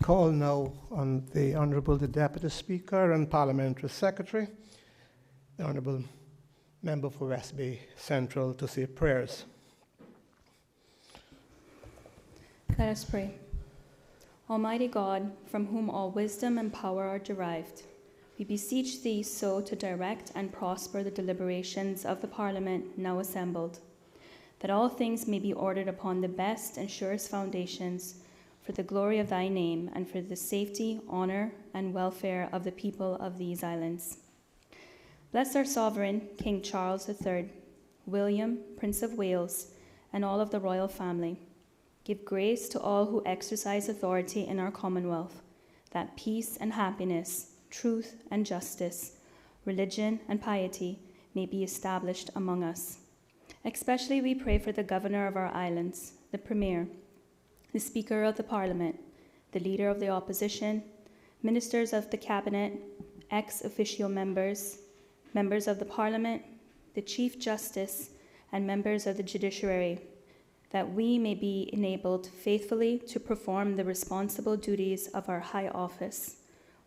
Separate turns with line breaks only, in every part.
Call now on the Honourable the Deputy Speaker and Parliamentary Secretary, the Honourable Member for West Bay Central, to say prayers.
Let us pray. Almighty God, from whom all wisdom and power are derived, we beseech thee so to direct and prosper the deliberations of the Parliament now assembled, that all things may be ordered upon the best and surest foundations, for the glory of thy name, and for the safety, honour, and welfare of the people of these islands. Bless our sovereign, King Charles III, William, Prince of Wales, and all of the royal family. Give grace to all who exercise authority in our Commonwealth, that peace and happiness, truth and justice, religion and piety may be established among us. Especially we pray for the Governor of our islands, the Premier, the Speaker of the Parliament, the Leader of the Opposition, Ministers of the Cabinet, ex officio members, members of the Parliament, the Chief Justice, and members of the Judiciary, that we may be enabled faithfully to perform the responsible duties of our high office.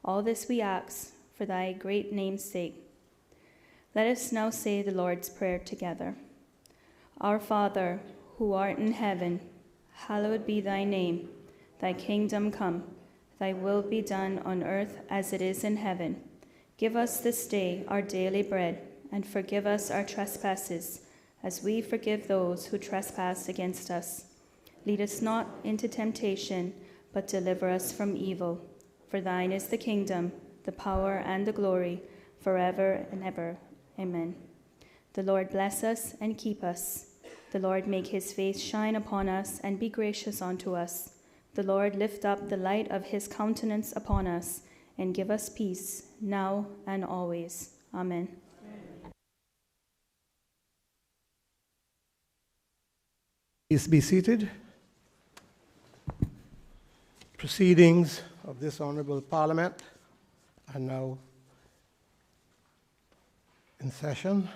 All this we ask for thy great name's sake. Let us now say the Lord's Prayer together. Our Father, who art in heaven, hallowed be thy name. Thy kingdom come, thy will be done on earth as it is in heaven. Give us this day our daily bread, and forgive us our trespasses, as we forgive those who trespass against us. Lead us not into temptation, but deliver us from evil. For thine is the kingdom, the power, and the glory, forever and ever. Amen. The Lord bless us and keep us. The Lord make his face shine upon us and be gracious unto us. The Lord lift up the light of his countenance upon us and give us peace, now and always. Amen.
Please be seated. Proceedings of this Honourable Parliament are now in session.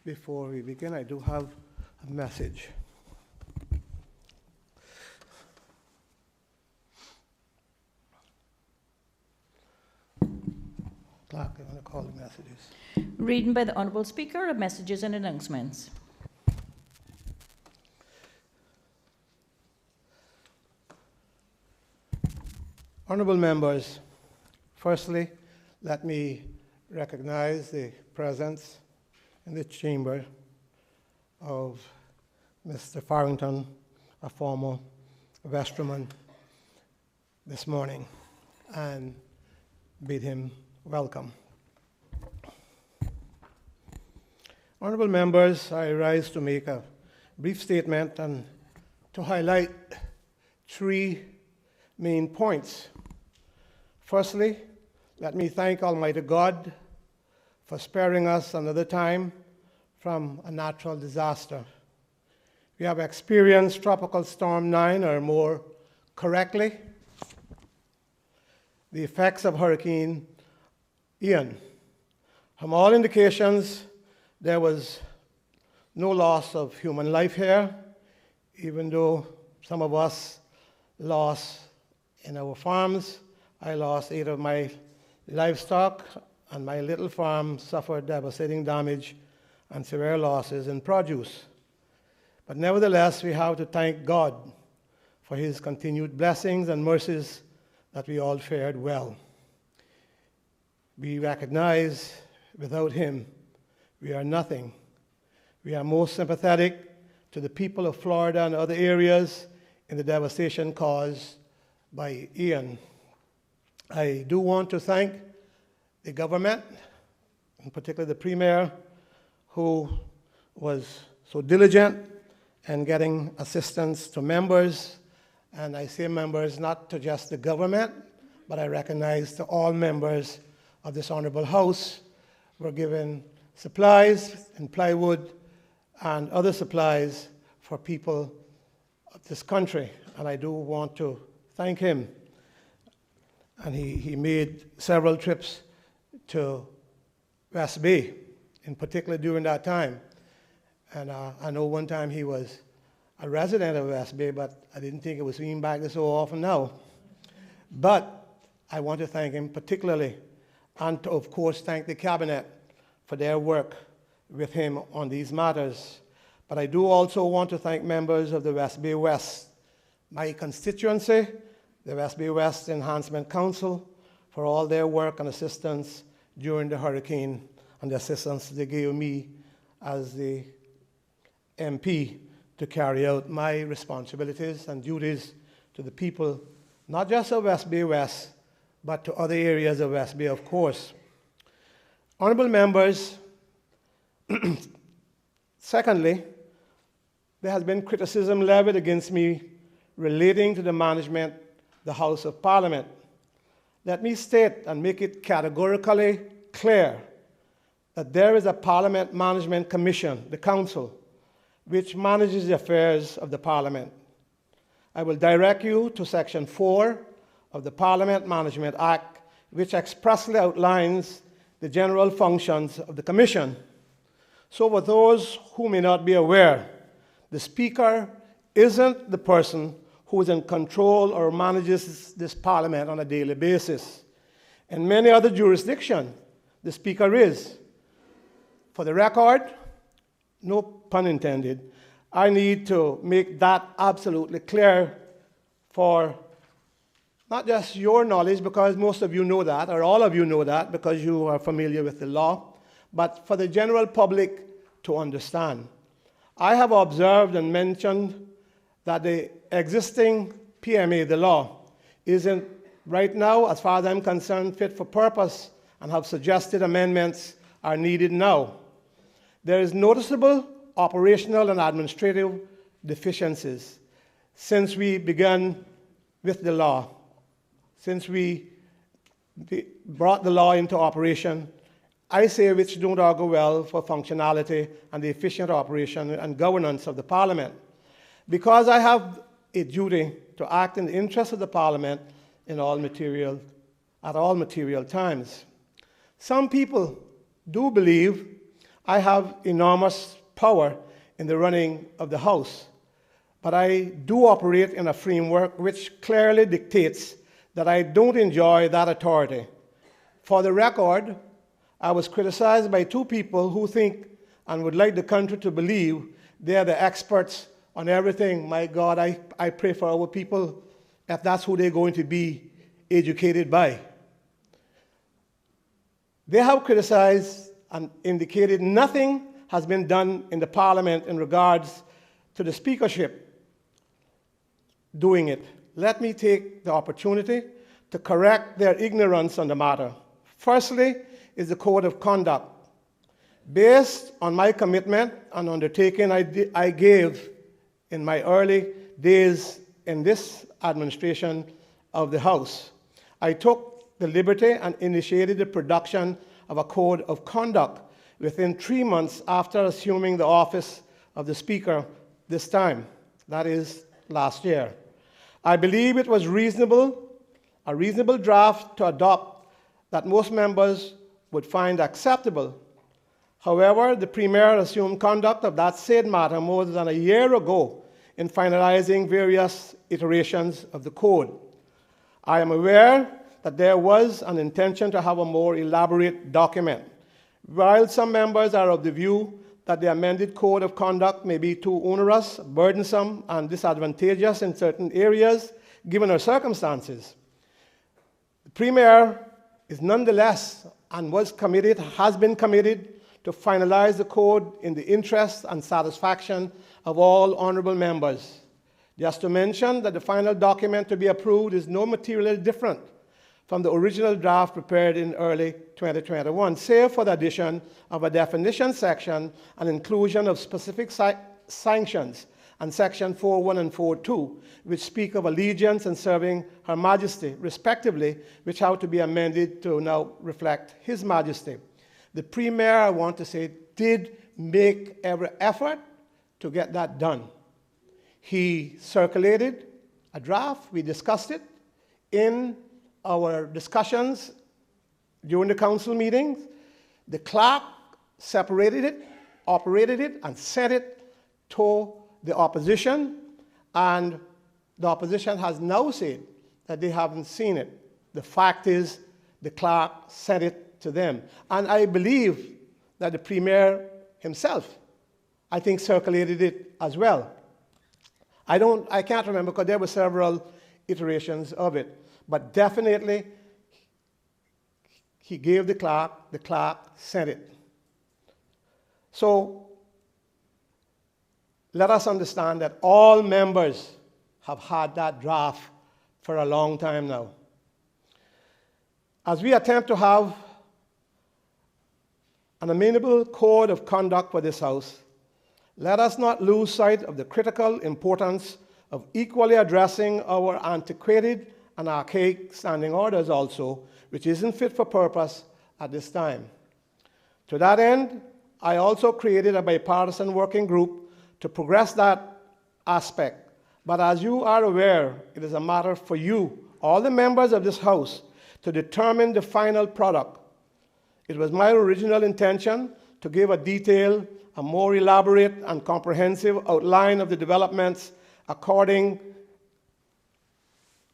Before we begin, I do have a message. Clerk, I'm going to call the messages.
Reading by the Honourable Speaker of Messages and Announcements.
Honourable members, firstly, let me recognize the presence in the chamber of Mr. Farrington, a former vestryman, this morning, and bid him welcome. Honourable members, I rise to make a brief statement and to highlight three main points. Firstly, let me thank Almighty God for sparing us another time from a natural disaster. We have experienced Tropical Storm 9, or more correctly, the effects of Hurricane Ian. From all indications, there was no loss of human life here, even though some of us lost in our farms. I lost 8 of my livestock, and my little farm suffered devastating damage and severe losses in produce. But nevertheless, we have to thank God for his continued blessings and mercies that we all fared well. We recognize without him, we are nothing. We are most sympathetic to the people of Florida and other areas in the devastation caused by Ian. I do want to thank the government, in particular the Premier, who was so diligent in getting assistance to members. And I say members not to just the government, but I recognize to all members of this Honourable House were given supplies and plywood and other supplies for people of this country. And I do want to thank him. And he made several trips to West Bay, in particular during that time. And I know one time he was a resident of West Bay, but I didn't think it was being back there so often now. But I want to thank him particularly, and to, of course, thank the Cabinet for their work with him on these matters. But I do also want to thank members of the West Bay West, my constituency, the West Bay West Enhancement Council, for all their work and assistance during the hurricane and the assistance they gave me as the MP to carry out my responsibilities and duties to the people, not just of West Bay West, but to other areas of West Bay, of course. Honorable members, secondly, there has been criticism levied against me relating to the management of the House of Parliament. Let me state and make it categorically clear that there is a Parliament Management Commission, the Council, which manages the affairs of the Parliament. I will direct you to Section 4 of the Parliament Management Act, which expressly outlines the general functions of the Commission. So for those who may not be aware, the Speaker isn't the person who is in control or manages this Parliament on a daily basis. In many other jurisdictions, the Speaker is. For the record, no pun intended, I need to make that absolutely clear for not just your knowledge, because most of you know that, or all of you know that, because you are familiar with the law, but for the general public to understand. I have observed and mentioned that the existing PMA, the law, isn't right now, as far as I'm concerned, fit for purpose, and have suggested amendments are needed now. There is noticeable operational and administrative deficiencies since we began with the law, since we brought the law into operation, I say which don't augur well for functionality and the efficient operation and governance of the Parliament. Because I have a duty to act in the interest of the Parliament at all material times. Some people do believe I have enormous power in the running of the House, but I do operate in a framework which clearly dictates that I don't enjoy that authority. For the record, I was criticized by two people who think and would like the country to believe they are the experts on everything. My God, I pray for our people if that's who they're going to be educated by. They have criticized and indicated nothing has been done in the Parliament in regards to the speakership doing it. Let me take the opportunity to correct their ignorance on the matter. Firstly is the Code of Conduct. Based on my commitment and undertaking I gave in my early days in this administration of the House, I took the liberty and initiated the production of a Code of Conduct within 3 months after assuming the office of the Speaker this time, that is last year. I believe it was a reasonable draft to adopt that most members would find acceptable. However, the Premier assumed conduct of that said matter more than a year ago in finalizing various iterations of the code. I am aware that there was an intention to have a more elaborate document. While some members are of the view that the amended Code of Conduct may be too onerous, burdensome, and disadvantageous in certain areas, given our circumstances, the Premier is nonetheless and has been committed to finalize the code in the interest and satisfaction of all honorable members. Just to mention that the final document to be approved is no materially different from the original draft prepared in early 2021, save for the addition of a definition section and inclusion of specific sanctions and Section 4.1 and 4.2, which speak of allegiance and serving Her Majesty, respectively, which have to be amended to now reflect His Majesty. The Premier, I want to say, did make every effort to get that done. He circulated a draft, we discussed it in our discussions during the council meetings. The clerk separated it, operated it, and sent it to the opposition, and the opposition has now said that they haven't seen it. The fact is, the clerk sent it to them. And I believe that the Premier himself, I think, circulated it as well. I can't remember because there were several iterations of it. But definitely, he gave the clerk sent it. So, let us understand that all members have had that draft for a long time now. As we attempt to have an amenable code of conduct for this House, let us not lose sight of the critical importance of equally addressing our antiquated and archaic standing orders also, which isn't fit for purpose at this time. To that end, I also created a bipartisan working group to progress that aspect. But as you are aware, it is a matter for you, all the members of this House, to determine the final product. It was my original intention to give a detailed, a more elaborate and comprehensive outline of the developments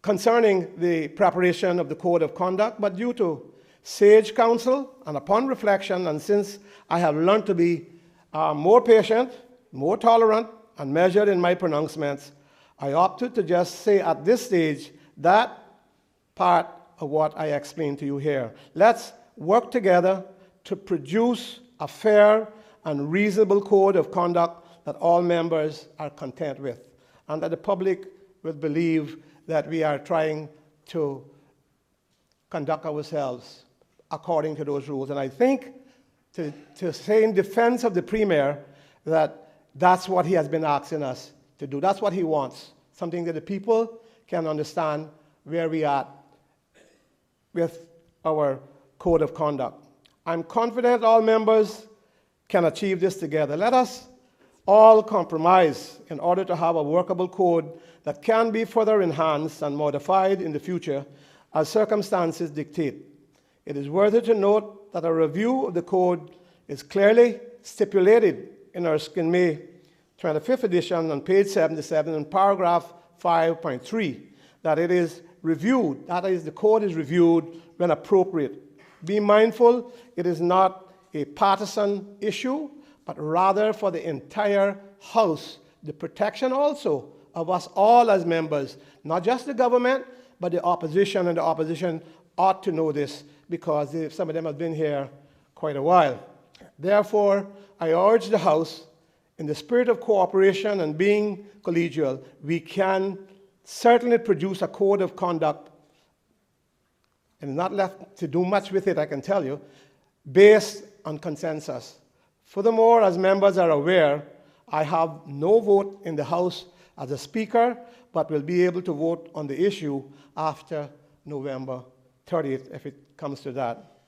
concerning the preparation of the Code of Conduct, but due to sage counsel and upon reflection, and since I have learned to be more patient, more tolerant, and measured in my pronouncements, I opted to just say at this stage that part of what I explained to you here. Let's work together to produce a fair and reasonable code of conduct that all members are content with, and that the public will believe that we are trying to conduct ourselves according to those rules. And I think to say in defense of the Premier that that's what he has been asking us to do. That's what he wants, something that the people can understand where we are with our code of conduct. I'm confident all members can achieve this together. Let us all compromise in order to have a workable code that can be further enhanced and modified in the future as circumstances dictate. It is worthy to note that a review of the code is clearly stipulated in our May 25th edition on page 77 in paragraph 5.3 that it is reviewed, that is, the code is reviewed when appropriate. Be mindful, it is not a partisan issue, but rather for the entire House, the protection also of us all as members, not just the government, but the opposition, and the opposition ought to know this because some of them have been here quite a while. Therefore, I urge the House, in the spirit of cooperation and being collegial, we can certainly produce a code of conduct, and not left to do much with it, I can tell you, based on consensus. Furthermore, as members are aware, I have no vote in the House as a Speaker, but will be able to vote on the issue after November 30th, if it comes to that.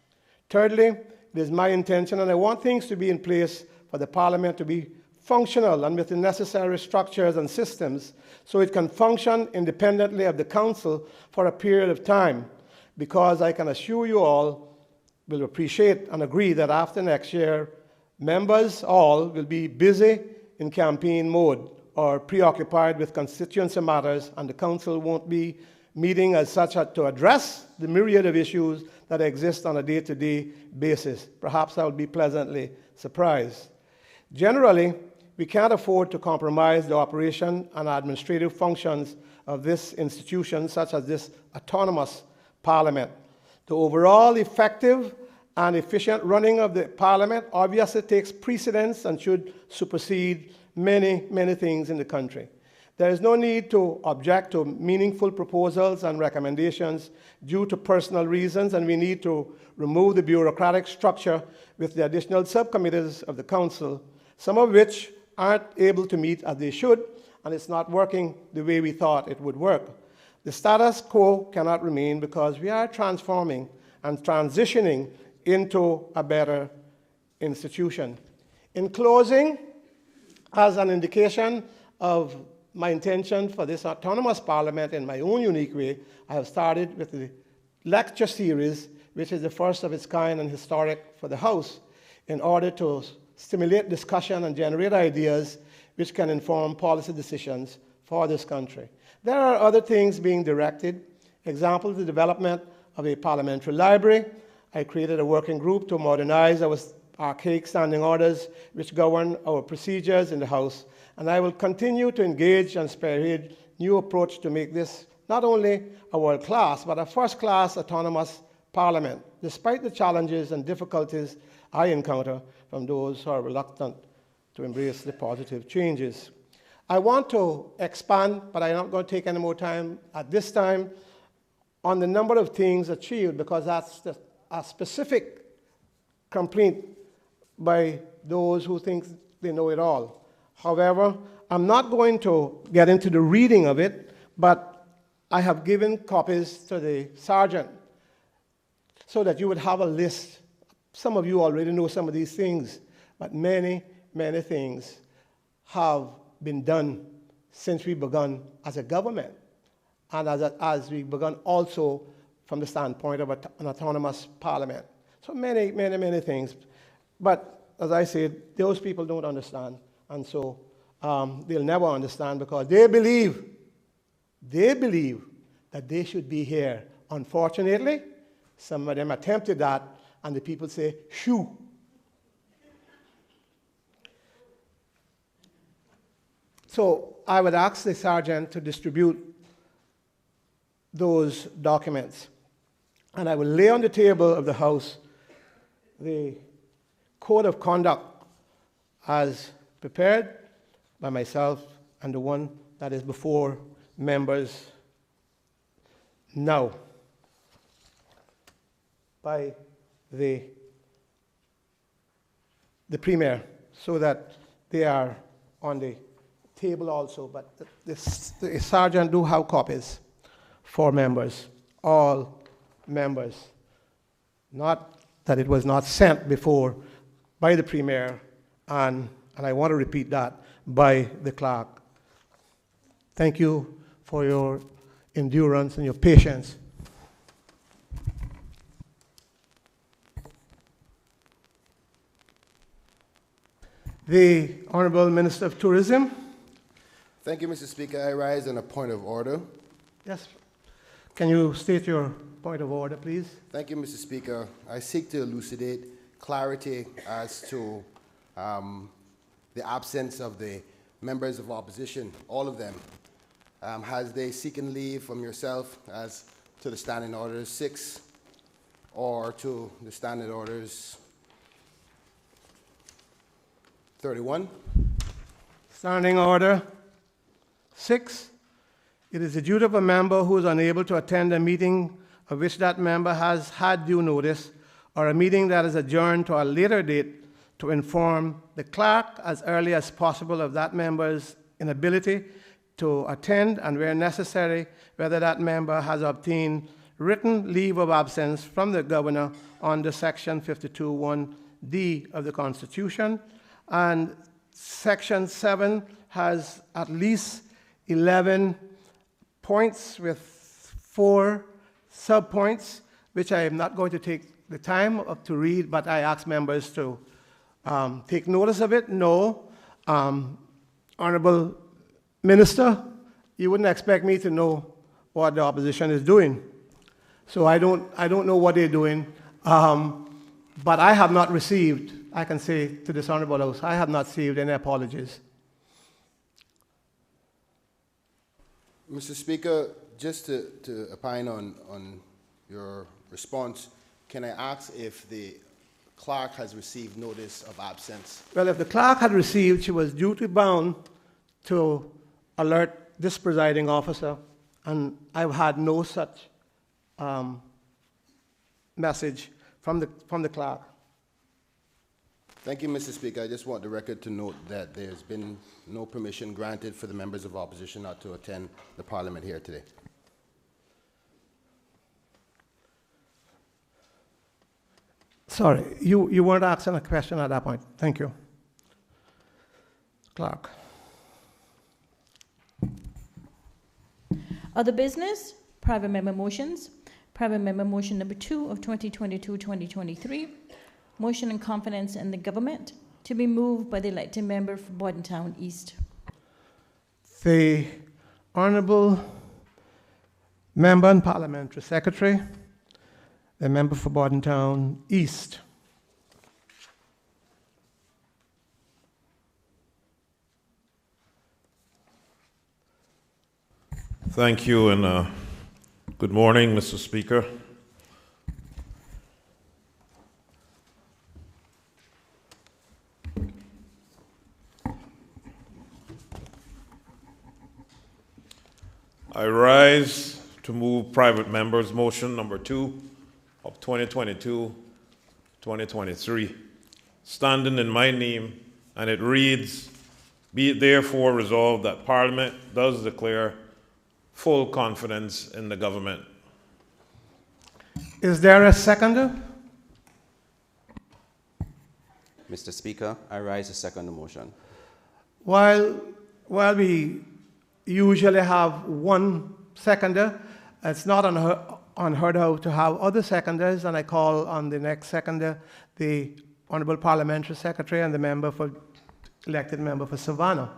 Thirdly, it is my intention, and I want things to be in place for the Parliament to be functional and with the necessary structures and systems so it can function independently of the Council for a period of time, because I can assure you all will appreciate and agree that after next year, members all will be busy in campaign mode or preoccupied with constituency matters, and the Council won't be meeting as such to address the myriad of issues that exist on a day-to-day basis. Perhaps I will be pleasantly surprised. Generally, we can't afford to compromise the operation and administrative functions of this institution, such as this autonomous Parliament. The overall effective and efficient running of the Parliament obviously takes precedence and should supersede many, many things in the country. There is no need to object to meaningful proposals and recommendations due to personal reasons, and we need to remove the bureaucratic structure with the additional subcommittees of the Council, some of which aren't able to meet as they should, and it's not working the way we thought it would work. The status quo cannot remain because we are transforming and transitioning into a better institution. In closing, as an indication of my intention for this autonomous Parliament in my own unique way, I have started with the lecture series, which is the first of its kind and historic for the House, in order to stimulate discussion and generate ideas which can inform policy decisions for this country. There are other things being directed Example, the development of a parliamentary library. I created a working group to modernize our archaic standing orders which govern our procedures in the House. And I will continue to engage and spearhead new approach to make this not only a world-class, but a first-class autonomous parliament, despite the challenges and difficulties I encounter from those who are reluctant to embrace the positive changes. I want to expand, but I'm not going to take any more time at this time, on the number of things achieved, because that's a specific complaint by those who think they know it all. However, I'm not going to get into the reading of it, but I have given copies to the sergeant so that you would have a list. Some of you already know some of these things, but many, many things have been done since we begun as a government, and as we begun also from the standpoint of an autonomous parliament. So many, many, many things. But as I said, those people don't understand, and so they'll never understand because they believe that they should be here. Unfortunately, some of them attempted that, and the people say, shoo. So I would ask the sergeant to distribute those documents. And I will lay on the table of the House the code of conduct as prepared by myself and the one that is before members now by the Premier, so that they are on the table also. But the sergeant do have copies for members, all members. Not that it was not sent before by the Premier, and I want to repeat that, by the clerk. Thank you for your endurance and your patience. The Honorable Minister of Tourism.
Thank you, Mr. Speaker. I rise on a point of order.
Yes. Can you state your point of order, please?
Thank you, Mr. Speaker. I seek to elucidate clarity as to the absence of the members of opposition, all of them. Has they seeking leave from yourself as to the Standing Orders 6 or to the Standing Orders 31?
Standing Order 6. It is the duty of a member who is unable to attend a meeting of which that member has had due notice, or a meeting that is adjourned to a later date, to inform the clerk as early as possible of that member's inability to attend, and where necessary, whether that member has obtained written leave of absence from the governor under Section 52(1)(d) of the Constitution. And Section 7 has at least 11 points with 4 subpoints, which I am not going to take the time to read, but I ask members to take notice of it. No, Honorable Minister, you wouldn't expect me to know what the opposition is doing. So I don't know what they're doing, but I have not received, I can say to this Honorable House, I have not received any apologies.
Mr. Speaker, just to opine on your response, can I ask if the clerk has received notice of absence?
Well, if the clerk had received, she was duty bound to alert this presiding officer, and I've had no such message from the clerk.
Thank you, Mr. Speaker. I just want the record to note that there's been no permission granted for the members of opposition not to attend the Parliament here today.
Sorry, you weren't asking a question at that point. Thank you. Clerk.
Other business, private member motions. Private member motion number 2 of 2022-2023. Motion in confidence in the government to be moved by the elected member for Bordentown East.
The Honourable Member and Parliamentary Secretary, the member for Bordentown East.
Thank you, and good morning, Mr. Speaker. I rise to move private members' motion number 2 of 2022-2023, standing in my name, and it reads, "Be it therefore resolved that Parliament does declare full confidence in the government."
Is there a seconder?
Mr. Speaker, I rise to second the motion.
While we usually have one seconder, it's not unheard of to have other seconders, and I call on the next seconder, the Honorable Parliamentary Secretary and the elected member for Savannah.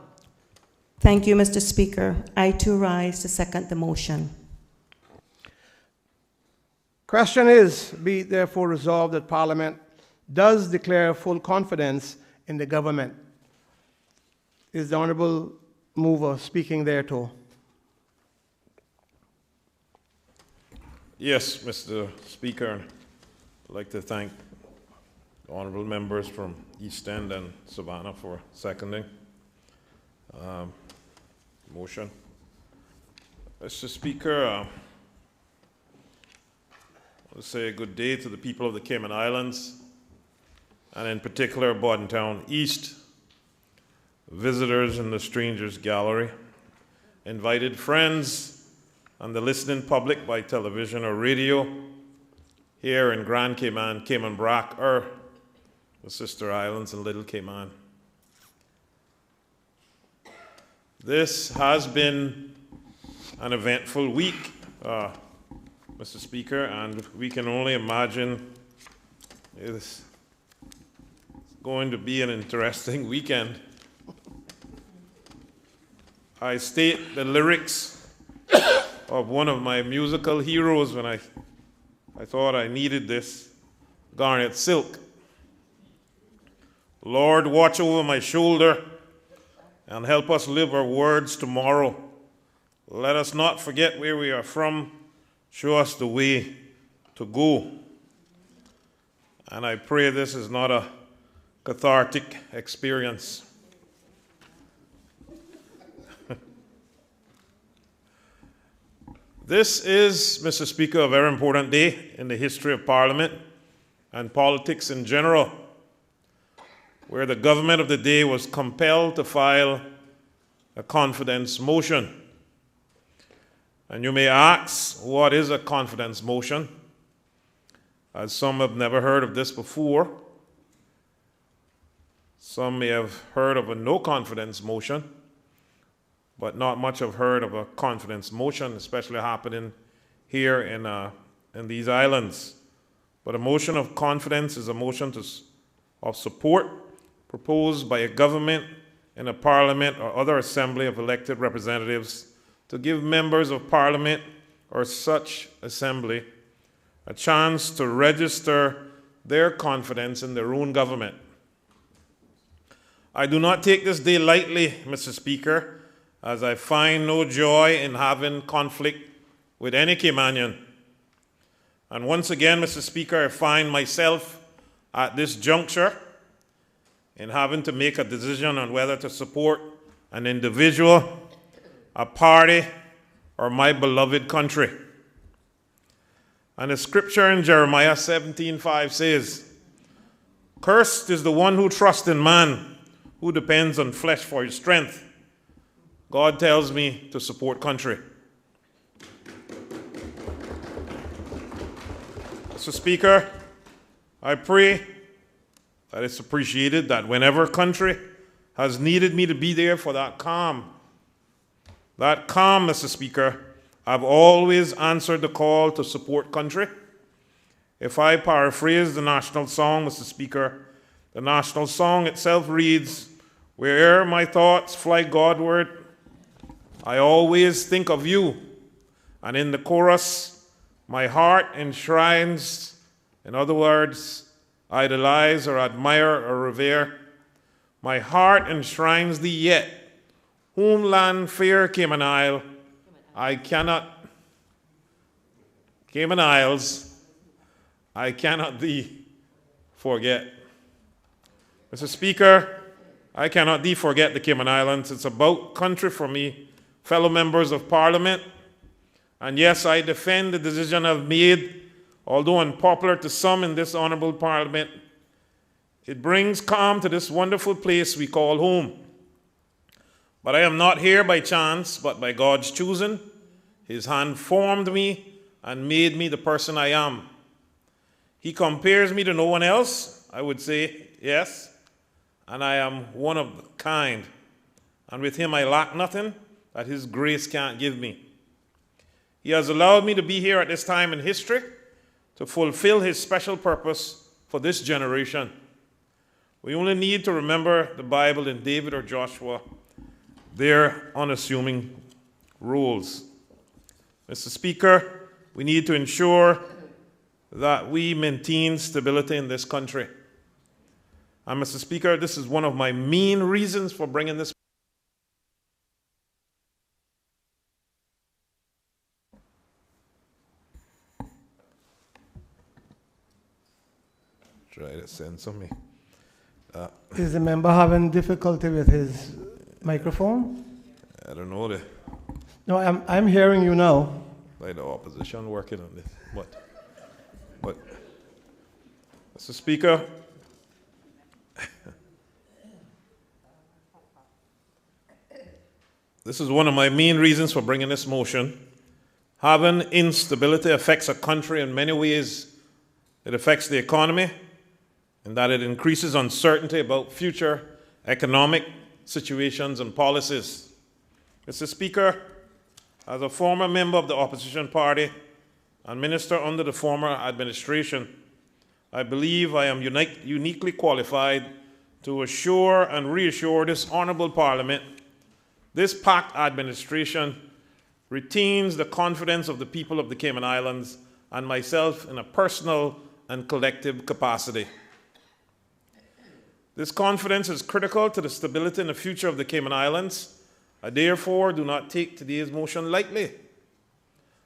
Thank you, Mr. Speaker. I too rise to second the motion.
Question is, be it therefore resolved that Parliament does declare full confidence in the government. Is the Honorable mover speaking thereto?
Yes, Mr. Speaker. I'd like to thank the honorable members from East End and Savannah for seconding motion. Mr. Speaker, I want to say a good day to the people of the Cayman Islands, and in particular Bordentown East, visitors in the Strangers Gallery, invited friends, and the listening public by television or radio here in Grand Cayman, Cayman Brac, or the sister islands in Little Cayman. This has been an eventful week, Mr. Speaker, and we can only imagine it's going to be an interesting weekend. I state the lyrics of one of my musical heroes when I thought I needed this, Garnet Silk. Lord, watch over my shoulder and help us live our words tomorrow. Let us not forget where we are from. Show us the way to go. And I pray this is not a cathartic experience. This is, Mr. Speaker, a very important day in the history of Parliament and politics in general, where the government of the day was compelled to file a confidence motion. And you may ask, what is a confidence motion? As some have never heard of this before. Some may have heard of a no confidence motion, but not much have heard of a confidence motion, especially happening here in these islands. But a motion of confidence is a motion of support proposed by a government in a parliament or other assembly of elected representatives to give members of parliament or such assembly a chance to register their confidence in their own government. I do not take this day lightly, Mr. Speaker, as I find no joy in having conflict with any Caymanian. And once again, Mr. Speaker, I find myself at this juncture in having to make a decision on whether to support an individual, a party, or my beloved country. And the scripture in Jeremiah 17:5 says, "Cursed is the one who trusts in man, who depends on flesh for his strength." God tells me to support country. Mr. Speaker, I pray that it's appreciated that whenever country has needed me to be there for that calm, Mr. Speaker, I've always answered the call to support country. If I paraphrase the national song, Mr. Speaker, the national song itself reads, "Where'er my thoughts fly Godward, I always think of you And in the chorus, my heart enshrines, in other words, idolize or admire or revere. My heart enshrines thee yet, homeland fair Cayman Isle, Cayman Isles, I cannot thee forget. Mr. Speaker, I cannot thee forget the Cayman Islands. It's about country for me, fellow members of Parliament. And yes, I defend the decision I've made, although unpopular to some in this honorable Parliament. It brings calm to this wonderful place we call home. But I am not here by chance, but by God's choosing. His hand formed me and made me the person I am. He compares me to no one else, I would say, yes, and I am one of the kind. And with him I lack nothing that his grace can't give me. He has allowed me to be here at this time in history to fulfill his special purpose for this generation. We only need to remember the Bible in David or Joshua, their unassuming roles. Mr. Speaker, we need to ensure that we maintain stability in this country. And Mr. Speaker, this is one of my main reasons for bringing this. Try to censor me.
Is the member having difficulty with his microphone?
I don't know.
No, I'm hearing you now.
Like the opposition working on this. But Mr. Speaker, this is one of my main reasons for bringing this motion. Having instability affects a country in many ways. It affects the economy, in that it increases uncertainty about future economic situations and policies. Mr. Speaker, as a former member of the opposition party and minister under the former administration, I believe I am uniquely qualified to assure and reassure this honorable Parliament this packed administration retains the confidence of the people of the Cayman Islands and myself in a personal and collective capacity. This confidence is critical to the stability and the future of the Cayman Islands. I therefore do not take today's motion lightly.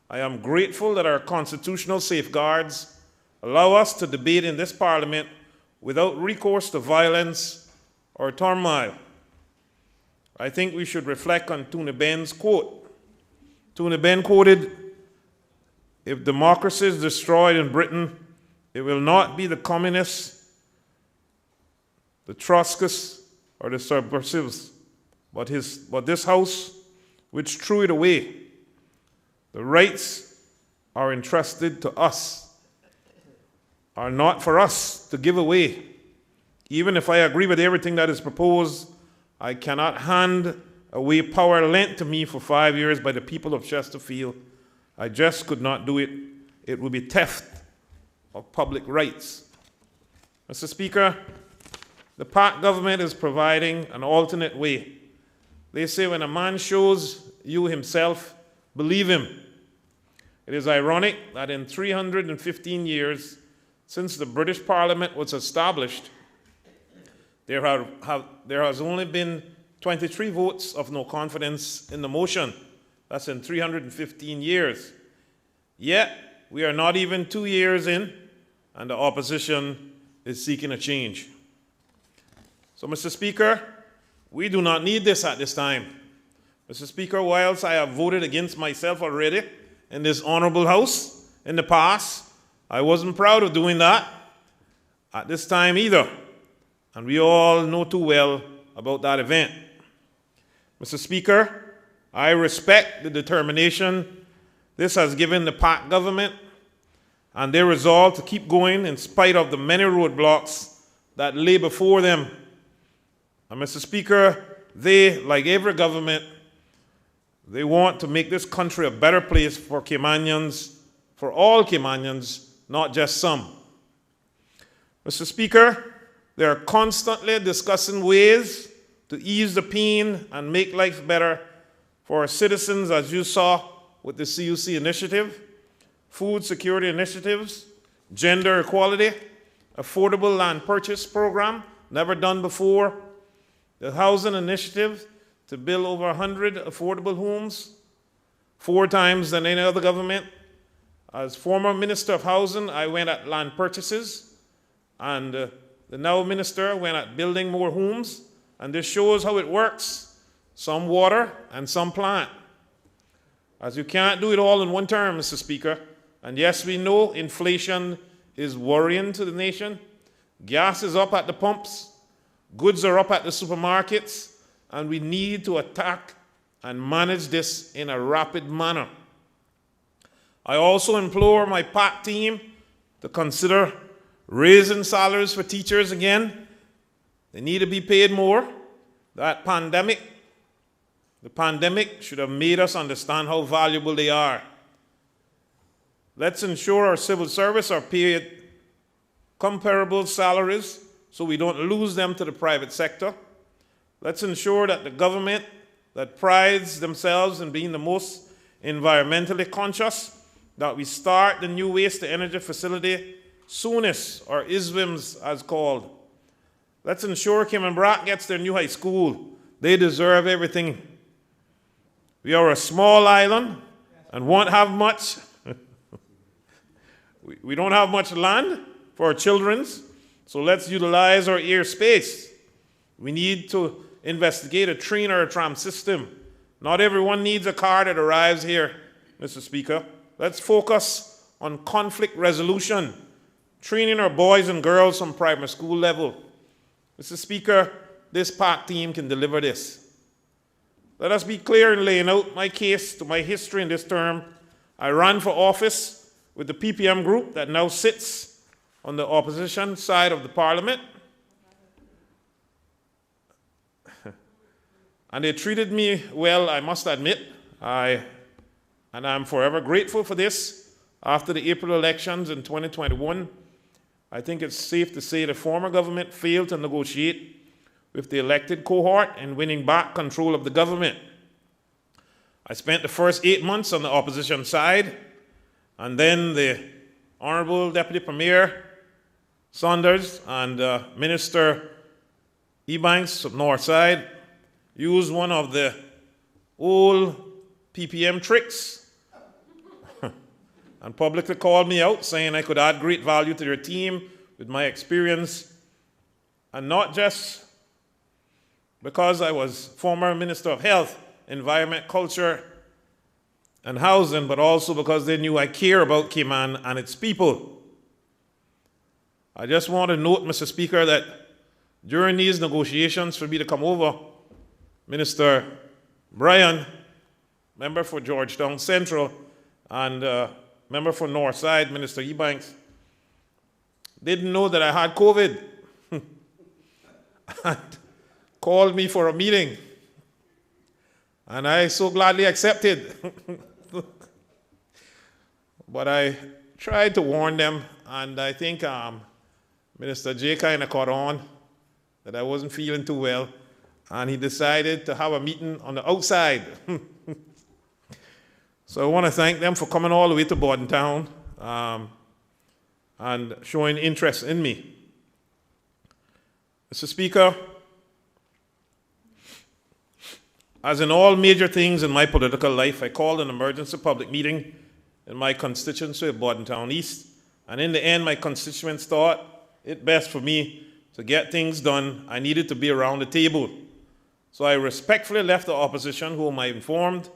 I am grateful that our constitutional safeguards allow us to debate in this Parliament without recourse to violence or turmoil. I think we should reflect on Tony Benn's quote. Tony Benn quoted, "If democracy is destroyed in Britain, it will not be the communists, the Trotskyists, or the subversives, but this House which threw it away. The rights are entrusted to us, are not for us to give away. Even if I agree with everything that is proposed, I cannot hand away power lent to me for 5 years by the people of Chesterfield. I just could not do it. It would be theft of public rights." Mr. Speaker, the PAC government is providing an alternate way. They say when a man shows you himself, believe him. It is ironic that in 315 years since the British Parliament was established, there has only been 23 votes of no confidence in the motion. That's in 315 years. Yet, we are not even 2 years in, and the opposition is seeking a change. So, Mr. Speaker, we do not need this at this time. Mr. Speaker, whilst I have voted against myself already in this honorable House in the past, I wasn't proud of doing that at this time either. And we all know too well about that event. Mr. Speaker, I respect the determination this has given the PAC government and their resolve to keep going in spite of the many roadblocks that lay before them. And Mr. Speaker, they, like every government, they want to make this country a better place for Caymanians, for all Caymanians, not just some. Mr. Speaker, they are constantly discussing ways to ease the pain and make life better for our citizens, as you saw with the CUC initiative, food security initiatives, gender equality, affordable land purchase program, never done before, the housing initiative to build over 100 affordable homes, 4 times than any other government. As former Minister of Housing, I went at land purchases, and the now Minister went at building more homes, and this shows how it works. Some water and some plant. As you can't do it all in one term, Mr. Speaker, and yes, we know inflation is worrying to the nation. Gas is up at the pumps, goods are up at the supermarkets, and we need to attack and manage this in a rapid manner. I also implore my PAC team to consider raising salaries for teachers again. They need to be paid more. The pandemic should have made us understand how valuable they are. Let's ensure our civil service are paid comparable salaries so we don't lose them to the private sector. Let's ensure that the government that prides themselves in being the most environmentally conscious, that we start the new waste-to-energy facility soonest, or ISWIMS as called. Let's ensure Cayman gets their new high school. They deserve everything. We are a small island and won't have much. We don't have much land for our children's, so let's utilize our airspace. We need to investigate a train or a tram system. Not everyone needs a car that arrives here, Mr. Speaker. Let's focus on conflict resolution, training our boys and girls from primary school level. Mr. Speaker, this PAC team can deliver this. Let us be clear in laying out my case to my history in this term. I ran for office with the PPM group that now sits on the opposition side of the parliament. And they treated me well, I must admit. And I'm forever grateful for this. After the April elections in 2021, I think it's safe to say the former government failed to negotiate with the elected cohort in winning back control of the government. I spent the first 8 months on the opposition side, and then the Honorable Deputy Premier Saunders and Minister Ebanks of North Side used one of the old PPM tricks and publicly called me out, saying I could add great value to their team with my experience, and not just because I was former Minister of Health, Environment, Culture, and Housing, but also because they knew I care about Cayman and its people. I just want to note, Mr. Speaker, that during these negotiations for me to come over, Minister Bryan, member for Georgetown Central, and member for North Side, Minister Ebanks, didn't know that I had COVID and called me for a meeting. And I so gladly accepted. But I tried to warn them, and I think Minister J kind of caught on that I wasn't feeling too well, and he decided to have a meeting on the outside. So I want to thank them for coming all the way to Bordentown and showing interest in me. Mr. Speaker, as in all major things in my political life, I called an emergency public meeting in my constituency of Bordentown East, and in the end, my constituents thought it best for me to get things done. I needed to be around the table. So I respectfully left the opposition, whom I informed,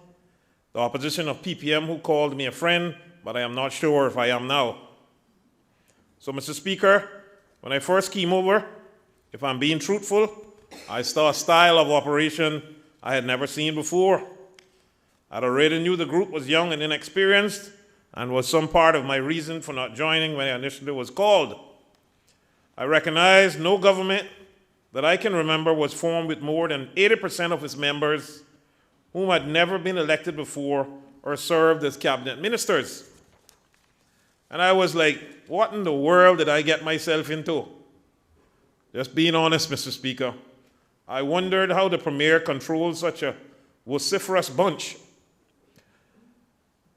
the opposition of PPM, who called me a friend, but I am not sure if I am now. So, Mr. Speaker, when I first came over, if I'm being truthful, I saw a style of operation I had never seen before. I already knew the group was young and inexperienced, and was some part of my reason for not joining when I initially was called. I recognize no government that I can remember was formed with more than 80% of its members whom had never been elected before or served as cabinet ministers. And I was like, what in the world did I get myself into? Just being honest, Mr. Speaker. I wondered how the Premier controlled such a vociferous bunch.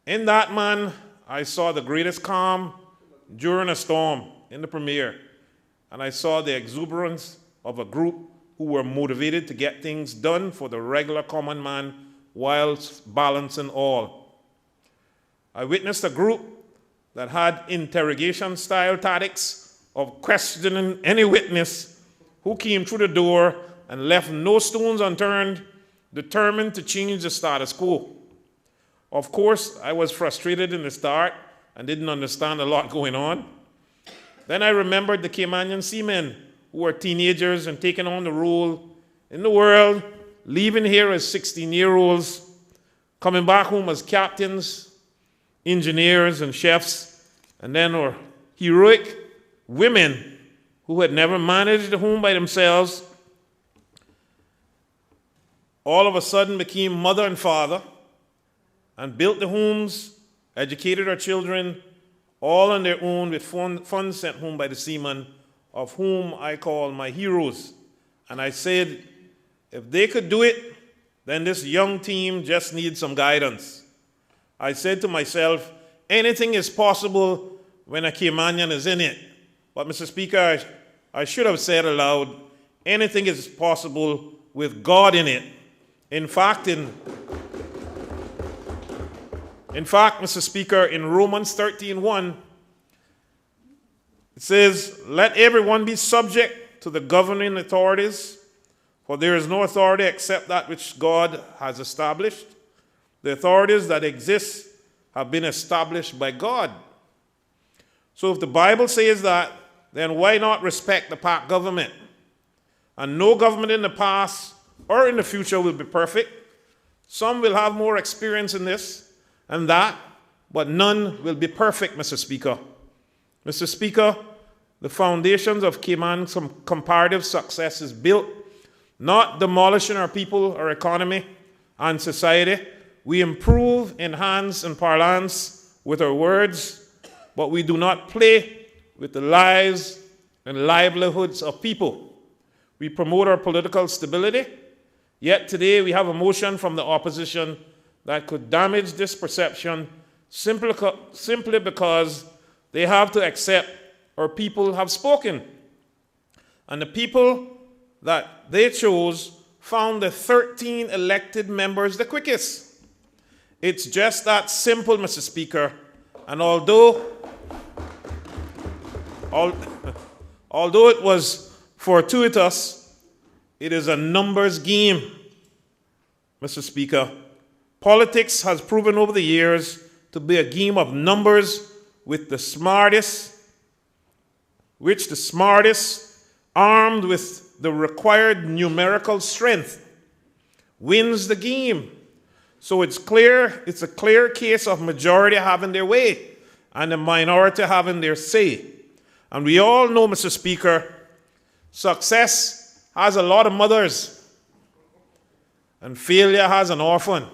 In that man, I saw the greatest calm during a storm in the premiere, and I saw the exuberance of a group who were motivated to get things done for the regular common man whilst balancing all. I witnessed a group that had interrogation-style tactics of questioning any witness who came through the door and left no stones unturned, determined to change the status quo. Of course, I was frustrated in the start and didn't understand a lot going on. Then I remembered the Caymanian seamen who were teenagers and taking on the role in the world, leaving here as 16-year-olds, coming back home as captains, engineers, and chefs, and then were heroic women who had never managed a home by themselves, all of a sudden became mother and father, and built the homes, educated our children, all on their own with funds sent home by the seamen, of whom I call my heroes. And I said, if they could do it, then this young team just needs some guidance. I said to myself, anything is possible when a Caymanian is in it. But Mr. Speaker, I should have said aloud, anything is possible with God in it. In fact, Mr. Speaker, in Romans 13:1, it says, let everyone be subject to the governing authorities, for there is no authority except that which God has established. The authorities that exist have been established by God. So if the Bible says that, then why not respect the past government? And no government in the past or in the future will be perfect. Some will have more experience in this and that, but none will be perfect, Mr. Speaker. Mr. Speaker, the foundations of Cayman's comparative success is built not demolishing our people, our economy, and society. We improve, enhance, and parlance with our words, but we do not play with the lives and livelihoods of people. We promote our political stability, yet today we have a motion from the opposition that could damage this perception simply because they have to accept our people have spoken. And the people that they chose found the 13 elected members the quickest. It's just that simple, Mr. Speaker. And although it was fortuitous, it is a numbers game, Mr. Speaker. Politics has proven over the years to be a game of numbers with the smartest, armed with the required numerical strength, wins the game. So it's a clear case of majority having their way and the minority having their say. And we all know, Mr. Speaker, success has a lot of mothers and failure has an orphan.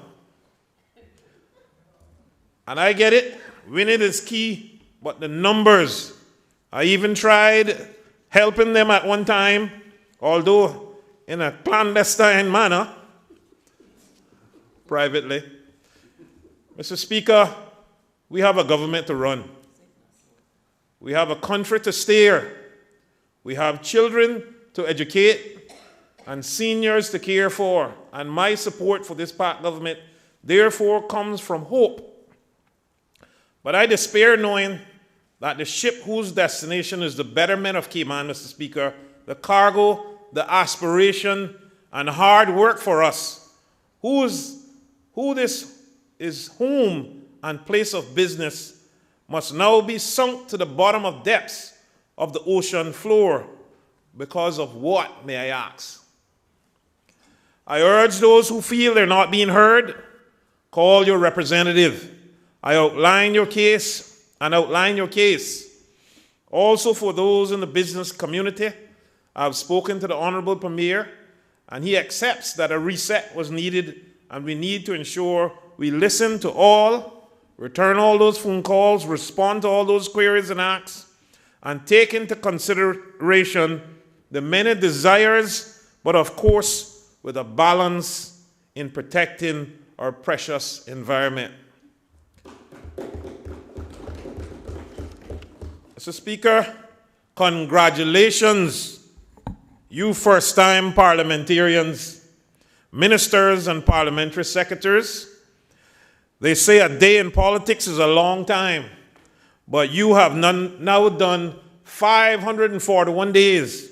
And I get it, winning is key, but the numbers, I even tried helping them at one time, although in a clandestine manner, privately. Mr. Speaker, we have a government to run. We have a country to steer. We have children to educate and seniors to care for. And my support for this PAC government, therefore, comes from hope. But I despair knowing that the ship whose destination is the betterment of Cayman, Mr. Speaker, the cargo, the aspiration, and hard work for us, who this is home and place of business, must now be sunk to the bottom of depths of the ocean floor. Because of what, may I ask? I urge those who feel they're not being heard, call your representative. I outline your case and outline your case. Also for those in the business community, I've spoken to the Honorable Premier, and he accepts that a reset was needed, and we need to ensure we listen to all, return all those phone calls, respond to all those queries and acts, and take into consideration the many desires, but of course with a balance in protecting our precious environment. Mr. Speaker, congratulations, you first-time parliamentarians, ministers and parliamentary secretaries. They say a day in politics is a long time, but you have now done 541 days.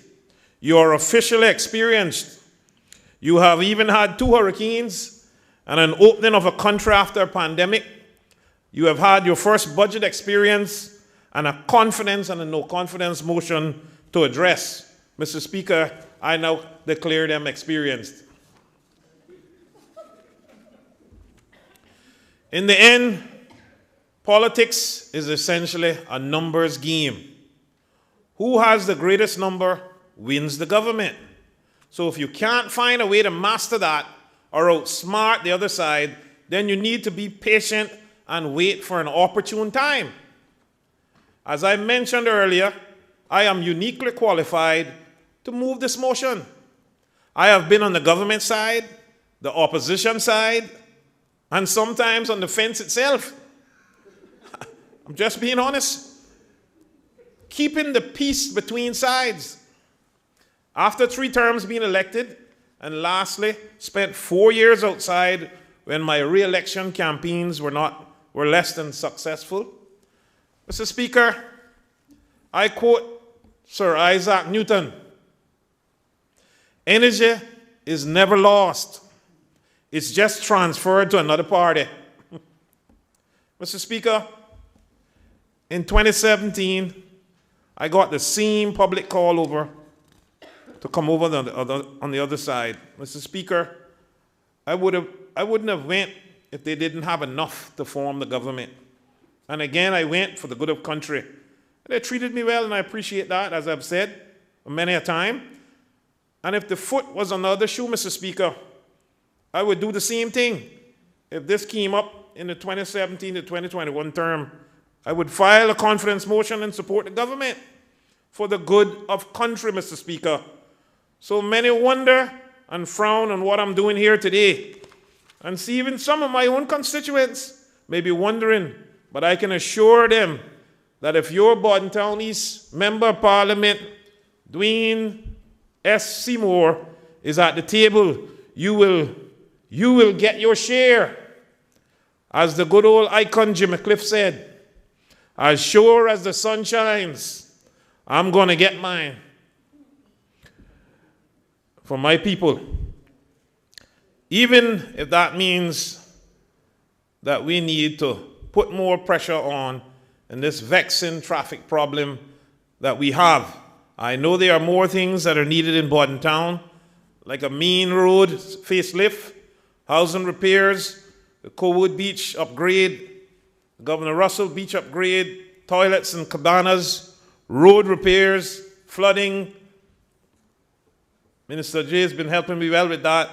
You are officially experienced. You have even had 2 hurricanes and an opening of a country after a pandemic. You have had your first budget experience and a confidence and a no confidence motion to address. Mr. Speaker, I now declare them experienced. In the end, politics is essentially a numbers game. Who has the greatest number wins the government. So if you can't find a way to master that or outsmart the other side, then you need to be patient and wait for an opportune time. As I mentioned earlier, I am uniquely qualified to move this motion. I have been on the government side, the opposition side, and sometimes on the fence itself. I'm just being honest. Keeping the peace between sides. After 3 terms being elected, and lastly, spent 4 years outside when my re-election campaigns were less than successful. Mr. Speaker, I quote Sir Isaac Newton, "Energy is never lost. It's just transferred to another party." Mr. Speaker, in 2017, I got the same public call over to come over on the other side. Mr. Speaker, I wouldn't have went if they didn't have enough to form the government. And again, I went for the good of country. They treated me well, and I appreciate that, as I've said many a time. And if the foot was on the other shoe, Mr. Speaker, I would do the same thing. If this came up in the 2017 to 2021 term, I would file a confidence motion and support the government for the good of country, Mr. Speaker. So many wonder and frown on what I'm doing here today. And see, even some of my own constituents may be wondering, but I can assure them that if your Bordentown East Member of Parliament, Dwayne S. Seymour, is at the table, you will get your share. As the good old icon Jimmy Cliff said, "As sure as the sun shines, I'm going to get mine." For my people, even if that means that we need to put more pressure on in this vexing traffic problem that we have. I know there are more things that are needed in Bordentown, like a main road facelift, housing repairs, the Cowood Beach upgrade, Governor Russell Beach upgrade, toilets and cabanas, road repairs, flooding. Minister Jay has been helping me well with that.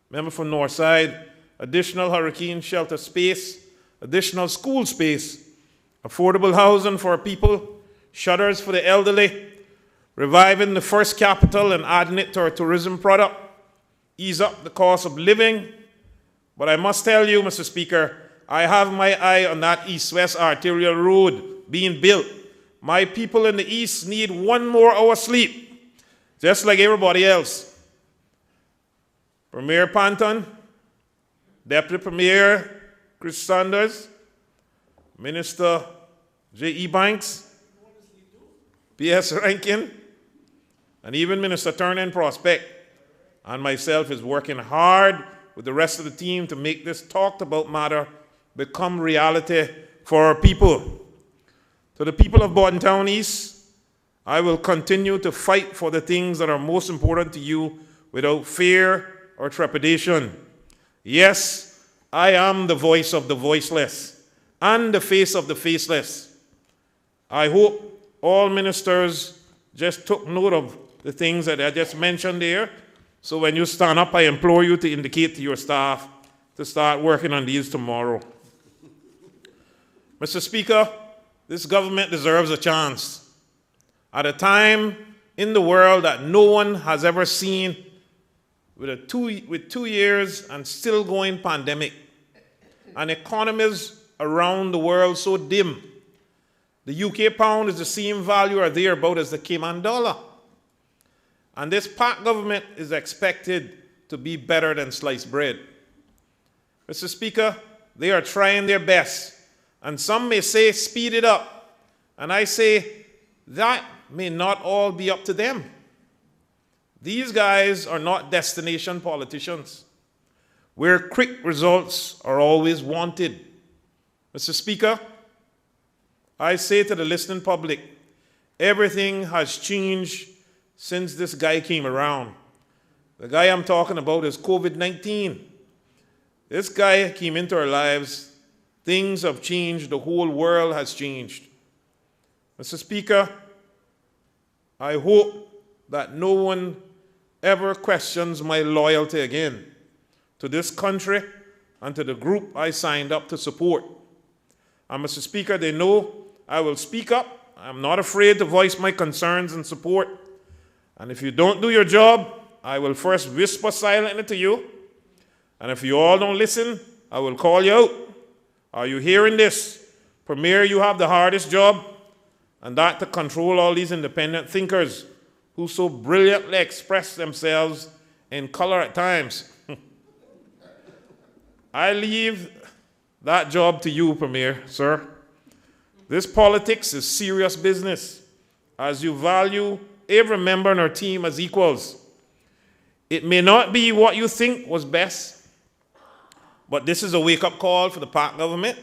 Member from Northside, additional hurricane shelter space, additional school space, affordable housing for people, shutters for the elderly, reviving the First Capital and adding it to our tourism product, ease up the cost of living. But I must tell you, Mr. Speaker, I have my eye on that east-west arterial road being built. My people in the east need 1 more hour sleep, just like everybody else. Premier Panton, Deputy Premier Chris Sanders, Minister J.E. Banks, P.S. Rankin, and even Minister Turner in Prospect, and myself is working hard with the rest of the team to make this talked about matter become reality for our people. To the people of Bordentown East, I will continue to fight for the things that are most important to you without fear or trepidation. Yes, I am the voice of the voiceless and the face of the faceless. I hope all ministers just took note of the things that I just mentioned there. So when you stand up, I implore you to indicate to your staff to start working on these tomorrow. Mr. Speaker, this government deserves a chance. At a time in the world that no one has ever seen, with 2 years and still going pandemic, and economies around the world so dim, The UK pound is the same value or thereabout as the Cayman dollar. And this PAC government is expected to be better than sliced bread. Mr. Speaker, they are trying their best. And some may say, speed it up. And I say, that may not all be up to them. These guys are not destination politicians, where quick results are always wanted. Mr. Speaker, I say to the listening public, everything has changed since this guy came around. The guy I'm talking about is COVID-19. This guy came into our lives. Things have changed. The whole world has changed. Mr. Speaker, I hope that no one ever questions my loyalty again to this country and to the group I signed up to support. And Mr. Speaker, they know I will speak up. I'm not afraid to voice my concerns and support. And if you don't do your job, I will first whisper silently to you. And if you all don't listen, I will call you out. Are you hearing this? Premier, you have the hardest job, and that to control all these independent thinkers who so brilliantly express themselves in color at times. I leave that job to you, Premier, sir. This politics is serious business, as you value every member on our team as equals. It may not be what you think was best, but this is a wake-up call for the PAC government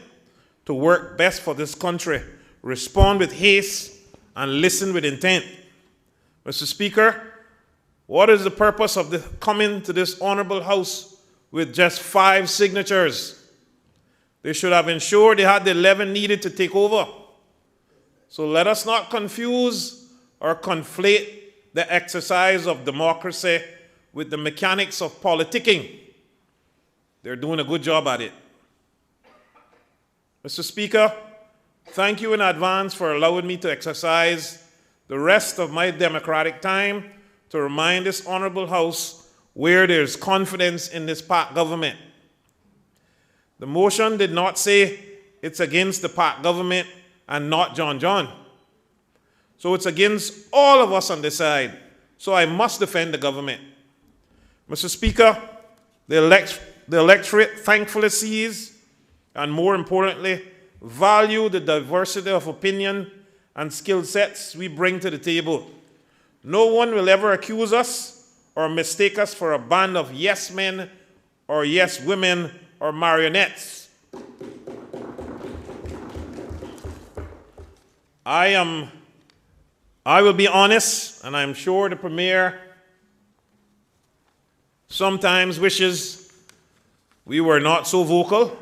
to work best for this country, respond with haste, and listen with intent. Mr. Speaker, what is the purpose of coming to this honorable House with just 5 signatures? They should have ensured they had the 11 needed to take over. So let us not confuse or conflate the exercise of democracy with the mechanics of politicking. They're doing a good job at it. Mr. Speaker, thank you in advance for allowing me to exercise the rest of my democratic time to remind this honorable House where there's confidence in this PAC government. The motion did not say it's against the PAC government and not John John. So it's against all of us on this side. So I must defend the government. Mr. Speaker, the electorate thankfully sees, and more importantly, value the diversity of opinion and skill sets we bring to the table. No one will ever accuse us or mistake us for a band of yes men or yes women or marionettes. I will be honest, and I'm sure the Premier sometimes wishes we were not so vocal,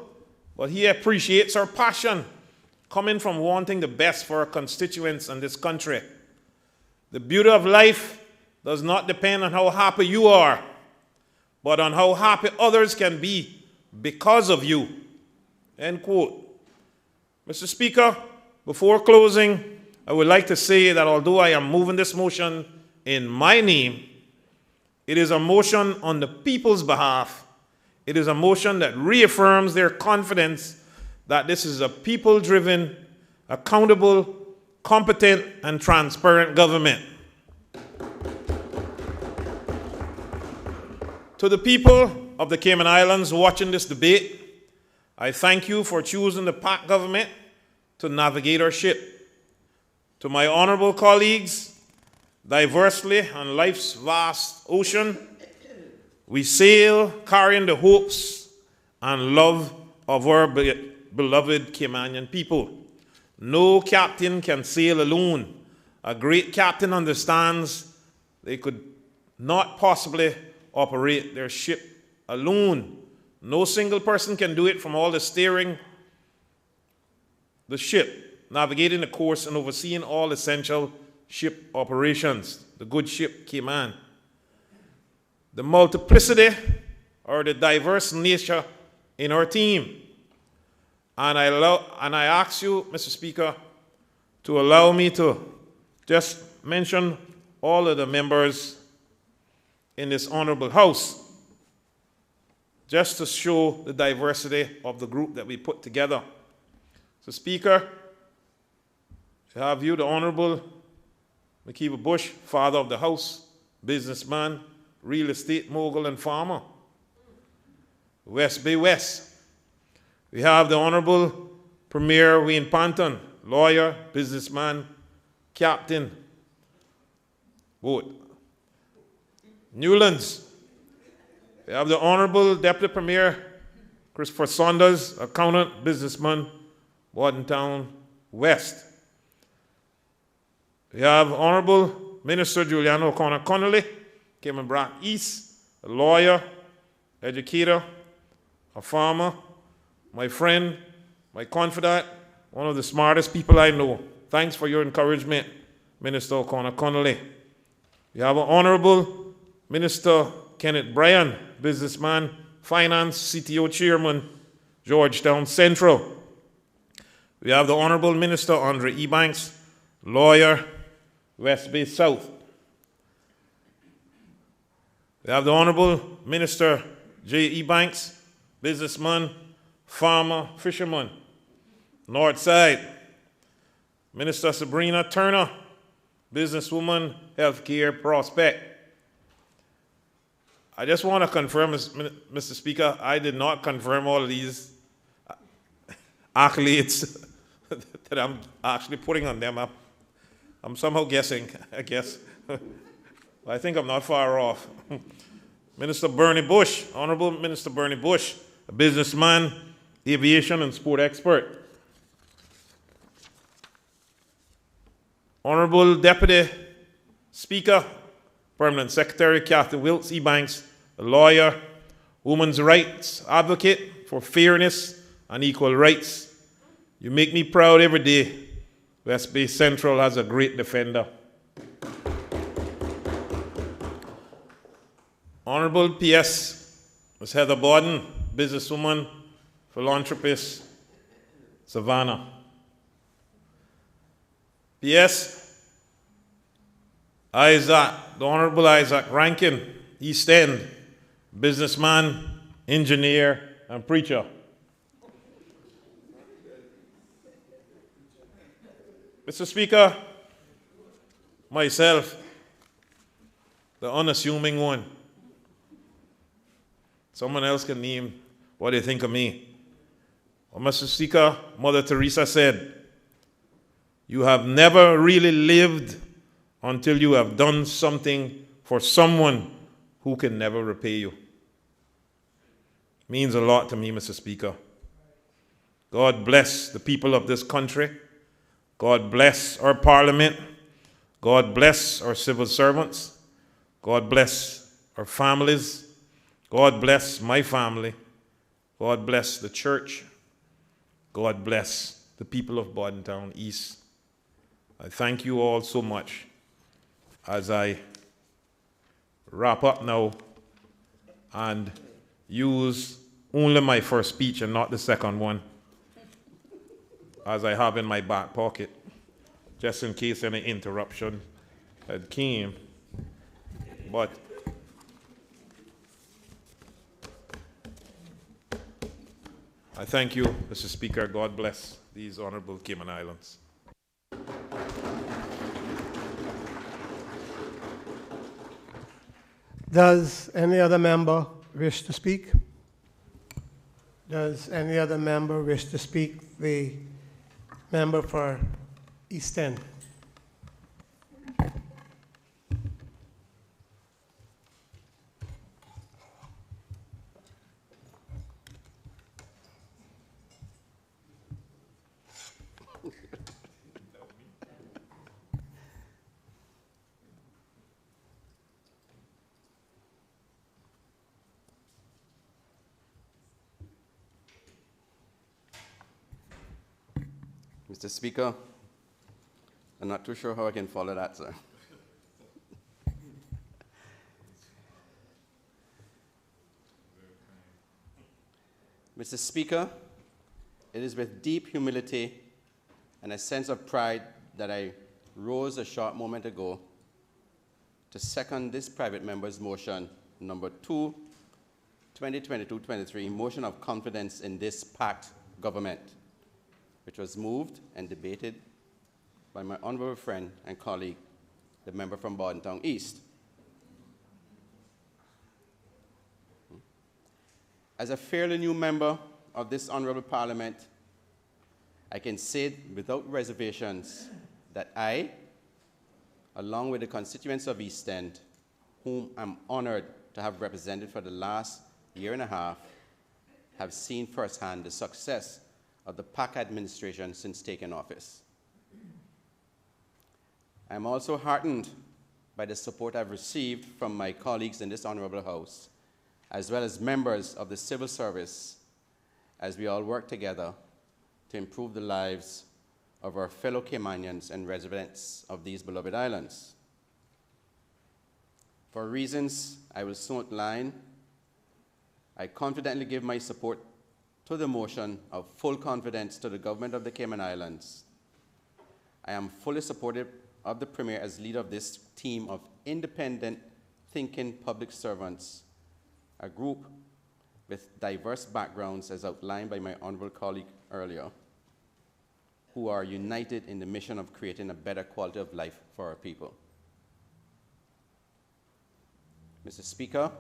but he appreciates our passion coming from wanting the best for our constituents and this country. The beauty of life does not depend on how happy you are, but on how happy others can be because of you. End quote. Mr. Speaker, before closing, I would like to say that although I am moving this motion in my name, it is a motion on the people's behalf. It is a motion that reaffirms their confidence that this is a people-driven, accountable, competent, and transparent government. To the people of the Cayman Islands watching this debate, I thank you for choosing the PAC government to navigate our ship. To my honorable colleagues, diversely on life's vast ocean, we sail carrying the hopes and love of our beloved Caymanian people. No captain can sail alone. A great captain understands they could not possibly operate their ship alone. No single person can do it, from all the steering the ship, navigating the course, and overseeing all essential ship operations. The good ship Cayman. The multiplicity or the diverse nature in our team. And I ask you, Mr. Speaker, to allow me to just mention all of the members in this honorable House, just to show the diversity of the group that we put together. So, Speaker, We have you, the Honorable McKeever Bush, father of the house, businessman, real estate mogul, and farmer. West Bay West. We have the Honorable Premier Wayne Panton, lawyer, businessman, captain, boat. Newlands. We have the Honorable Deputy Premier Christopher Saunders, accountant, businessman, Bordentown West. We have Honorable Minister Juliana O'Connor Connolly, Cayman Brack East, a lawyer, educator, a farmer, my friend, my confidant, one of the smartest people I know. Thanks for your encouragement, Minister O'Connor Connolly. We have an Honorable Minister Kenneth Bryan, businessman, finance, CTO chairman, Georgetown Central. We have the Honorable Minister Andre Ebanks, lawyer, West Bay South. We have the Honorable Minister J. Ebanks, businessman, farmer, fisherman, North Side. Minister Sabrina Turner, businesswoman, healthcare prospect. I just want to confirm, Mr. Speaker, I did not confirm all of these accolades that I'm actually putting on them. I'm somehow guessing, I guess. I think I'm not far off. Minister Bernie Bush, Honorable Minister Bernie Bush, a businessman, aviation and sport expert. Honorable Deputy Speaker, Permanent Secretary Kathy Wilkes Ebanks, a lawyer, women's rights advocate for fairness and equal rights. You make me proud every day. West Bay Central has a great defender. Honorable PS Ms. Heather Borden, businesswoman, philanthropist, Savannah. PS Isaac, the Honorable Isaac Rankin, East End, businessman, engineer, and preacher. Mr. Speaker, myself, the unassuming one. Someone else can name what they think of me. Well, Mr. Speaker, Mother Teresa said, "You have never really lived until you have done something for someone who can never repay you." Means a lot to me, Mr. Speaker. God bless the people of this country. God bless our parliament. God bless our civil servants. God bless our families. God bless my family. God bless the church. God bless the people of Bordentown East. I thank you all so much. As I wrap up now and use only my first speech and not the second one, as I have in my back pocket, just in case any interruption had came. But I thank you, Mr. Speaker. God bless these honorable Cayman Islands.
Does any other member wish to speak? Does any other member wish to speak? The member for East End.
Mr. Speaker, I'm not too sure how I can follow that, sir. Mr. Speaker, it is with deep humility and a sense of pride that I rose a short moment ago to second this private member's motion, number 2, 2022-23, motion of confidence in this packed government, which was moved and debated by my honorable friend and colleague, the member from Bordentown East. As a fairly new member of this honorable parliament, I can say without reservations that I, along with the constituents of East End, whom I'm honored to have represented for the last year and a half, have seen firsthand the success of the PAC administration since taking office. I'm also heartened by the support I've received from my colleagues in this honorable House, as well as members of the civil service, as we all work together to improve the lives of our fellow Caymanians and residents of these beloved islands. For reasons I will soon outline, I confidently give my support to the motion of full confidence to the government of the Cayman Islands. I am fully supportive of the Premier as leader of this team of independent thinking public servants, a group with diverse backgrounds as outlined by my honorable colleague earlier, who are united in the mission of creating a better quality of life for our people. Mr. Speaker,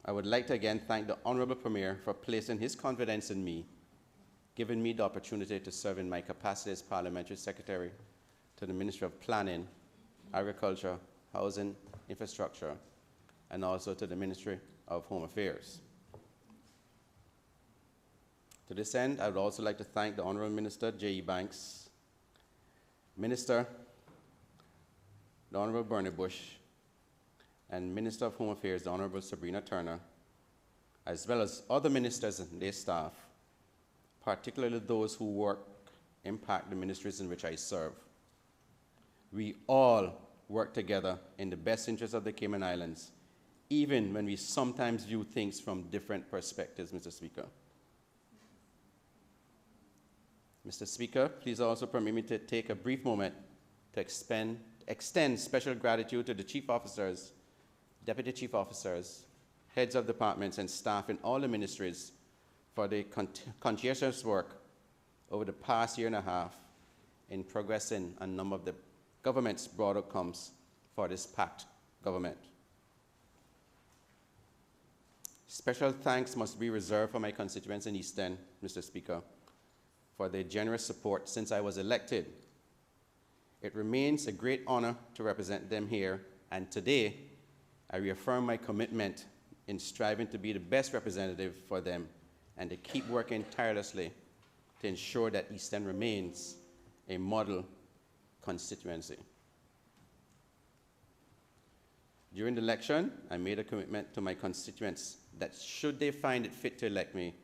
I would like to again thank the Honorable Premier for placing his confidence in me, giving me the opportunity to serve in my capacity as Parliamentary Secretary to the Ministry of Planning, Agriculture, Housing, Infrastructure, and also to the Ministry of Home Affairs. To this end, I would also like to thank the Honorable Minister J.E. Banks, Minister, the Honorable Bernie Bush, and Minister of Home Affairs, the Honorable Sabrina Turner, as well as other ministers and their staff, particularly those who impact the ministries in which I serve. We all work together in the best interest of the Cayman Islands, even when we sometimes view things from different perspectives, Mr. Speaker. Mr. Speaker, please also permit me to take a brief moment to extend special gratitude to the chief officers, deputy chief officers, heads of departments, and staff in all the ministries for their conscientious work over the past year and a half in progressing a number of the government's broad outcomes for this packed government. Special thanks must be reserved for my constituents in East End, Mr. Speaker, for their generous support since I was elected. It remains a great honor to represent them here, and today I reaffirm my commitment in striving to be the best representative for them and to keep working tirelessly to ensure that East End remains a model constituency. During the election, I made a commitment to my constituents that should they find it fit to elect me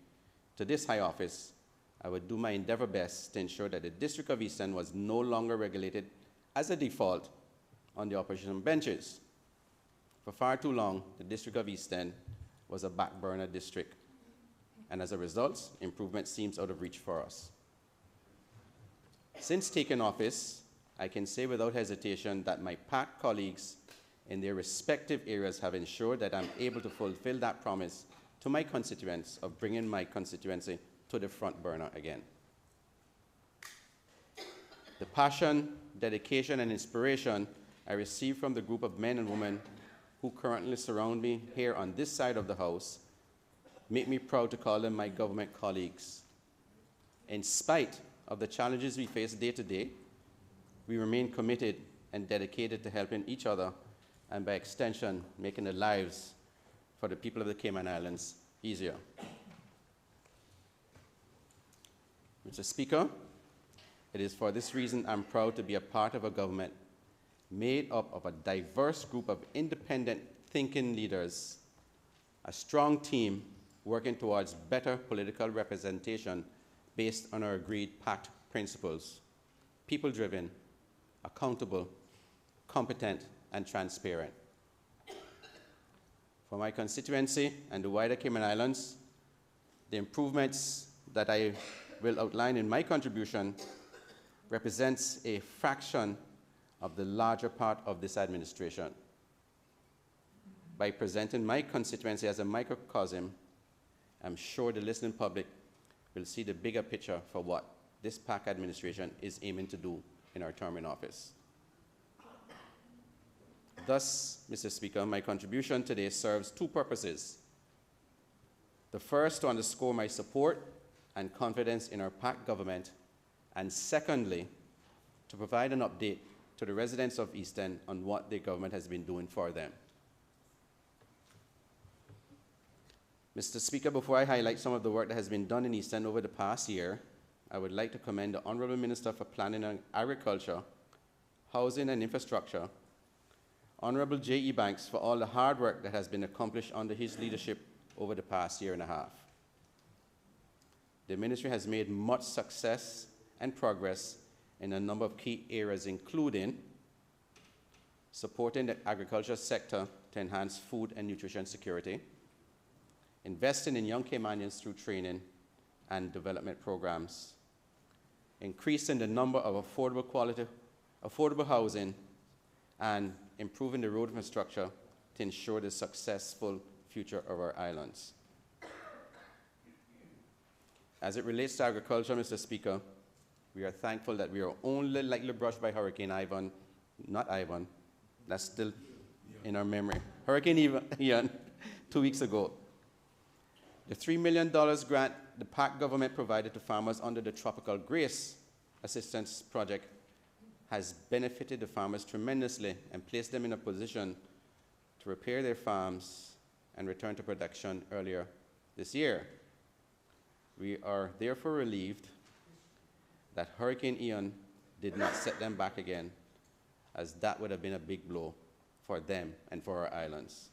to this high office, I would do my endeavor best to ensure that the District of East End was no longer regulated as a default on the opposition benches. For far too long, the District of East End was a back burner district, and as a result, improvement seems out of reach for us. Since taking office, I can say without hesitation that my PAC colleagues in their respective areas have ensured that I'm able to fulfill that promise to my constituents of bringing my constituency to the front burner again. The passion, dedication, and inspiration I receive from the group of men and women who currently surround me here on this side of the House make me proud to call them my government colleagues. In spite of the challenges we face day to day, we remain committed and dedicated to helping each other and by extension, making the lives for the people of the Cayman Islands easier. Mr. Speaker, it is for this reason I'm proud to be a part of a government made up of a diverse group of independent thinking leaders, a strong team working towards better political representation based on our agreed pact principles, people-driven, accountable, competent, and transparent. For my constituency and the wider Cayman Islands, the improvements that I will outline in my contribution represents a fraction of the larger part of this administration. By presenting my constituency as a microcosm, I'm sure the listening public will see the bigger picture for what this PAC administration is aiming to do in our term in office. Thus, Mr. Speaker, my contribution today serves two purposes. The first, to underscore my support and confidence in our PAC government, and secondly, to provide an update to the residents of East End on what the government has been doing for them. Mr. Speaker, before I highlight some of the work that has been done in East End over the past year, I would like to commend the Honourable Minister for Planning and Agriculture, Housing and Infrastructure, Honourable J.E. Banks, for all the hard work that has been accomplished under his leadership over the past year and a half. The ministry has made much success and progress in a number of key areas, including supporting the agriculture sector to enhance food and nutrition security, investing in young Caymanians through training and development programs, increasing the number of affordable housing, and improving the road infrastructure to ensure the successful future of our islands. As it relates to agriculture, Mr. Speaker, we are thankful that we are only lightly brushed by Hurricane Ivan, not Ivan, that's still in our memory, Hurricane Ian 2 weeks ago. The $3 million grant the PAC government provided to farmers under the Tropical Grace Assistance Project has benefited the farmers tremendously and placed them in a position to repair their farms and return to production earlier this year. We are therefore relieved that Hurricane Ian did not set them back again, as that would have been a big blow for them and for our islands.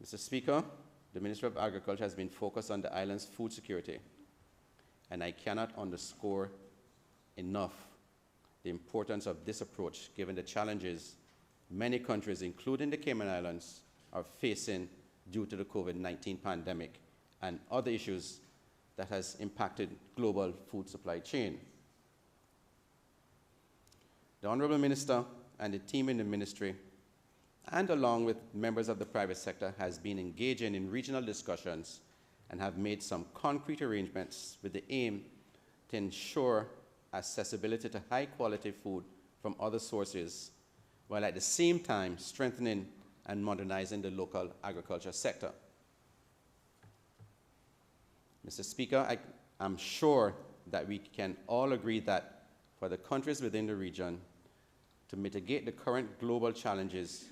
Mr. Speaker, the Ministry of Agriculture has been focused on the island's food security, and I cannot underscore enough the importance of this approach given the challenges many countries, including the Cayman Islands, are facing due to the COVID-19 pandemic and other issues that has impacted global food supply chain. The Honourable Minister and the team in the ministry, and along with members of the private sector, has been engaging in regional discussions and have made some concrete arrangements with the aim to ensure accessibility to high-quality food from other sources, while at the same time strengthening and modernizing the local agriculture sector. Mr. Speaker, I'm sure that we can all agree that for the countries within the region to mitigate the current global challenges,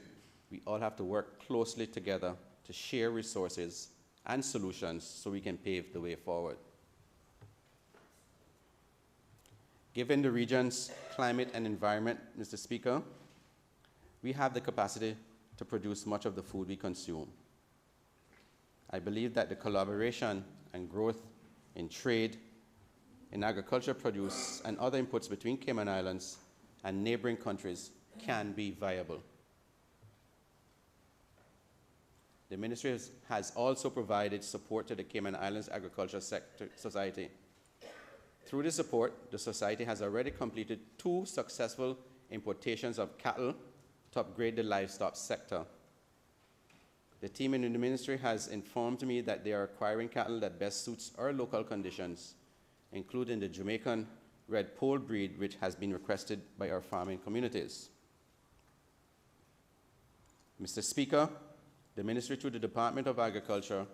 we all have to work closely together to share resources and solutions so we can pave the way forward. Given the region's climate and environment, Mr. Speaker, we have the capacity to produce much of the food we consume. I believe that the collaboration and growth in trade, in agriculture produce, and other inputs between Cayman Islands and neighboring countries can be viable. The ministry has also provided support to the Cayman Islands Agriculture Society. Through this support, the society has already completed 2 successful importations of cattle to upgrade the livestock sector. The team in the ministry has informed me that they are acquiring cattle that best suits our local conditions, including the Jamaican red pole breed, which has been requested by our farming communities. Mr. Speaker, the ministry through the Department of Agriculture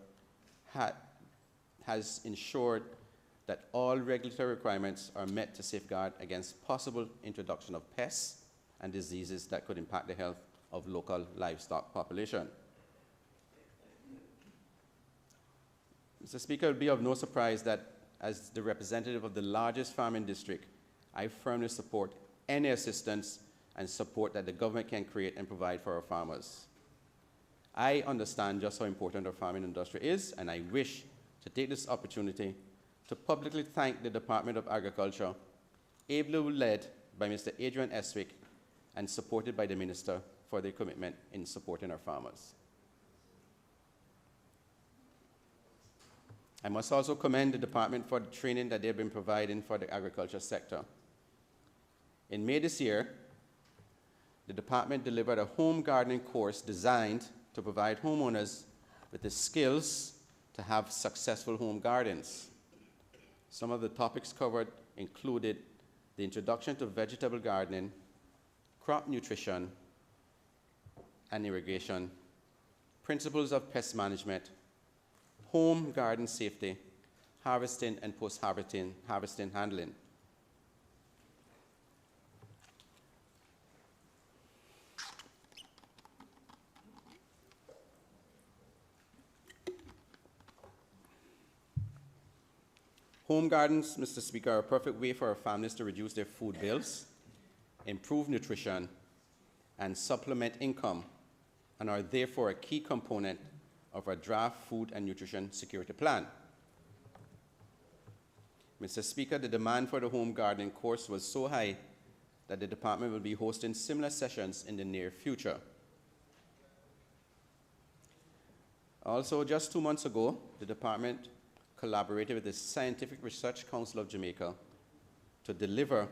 has ensured that all regulatory requirements are met to safeguard against possible introduction of pests and diseases that could impact the health of local livestock population. Mr. Speaker, it will be of no surprise that as the representative of the largest farming district, I firmly support any assistance and support that the government can create and provide for our farmers. I understand just how important our farming industry is, and I wish to take this opportunity to publicly thank the Department of Agriculture, ably led by Mr. Adrian Eswick and supported by the Minister, for their commitment in supporting our farmers. I must also commend the department for the training that they've been providing for the agriculture sector. In May this year, the department delivered a home gardening course designed to provide homeowners with the skills to have successful home gardens. Some of the topics covered included the introduction to vegetable gardening, crop nutrition and irrigation, principles of pest management, home garden safety, harvesting and post-harvesting handling. Home gardens, Mr. Speaker, are a perfect way for our families to reduce their food bills, improve nutrition, and supplement income, and are therefore a key component of our draft food and nutrition security plan. Mr. Speaker, the demand for the home gardening course was so high that the department will be hosting similar sessions in the near future. Also, just 2 months ago, the department collaborated with the Scientific Research Council of Jamaica to deliver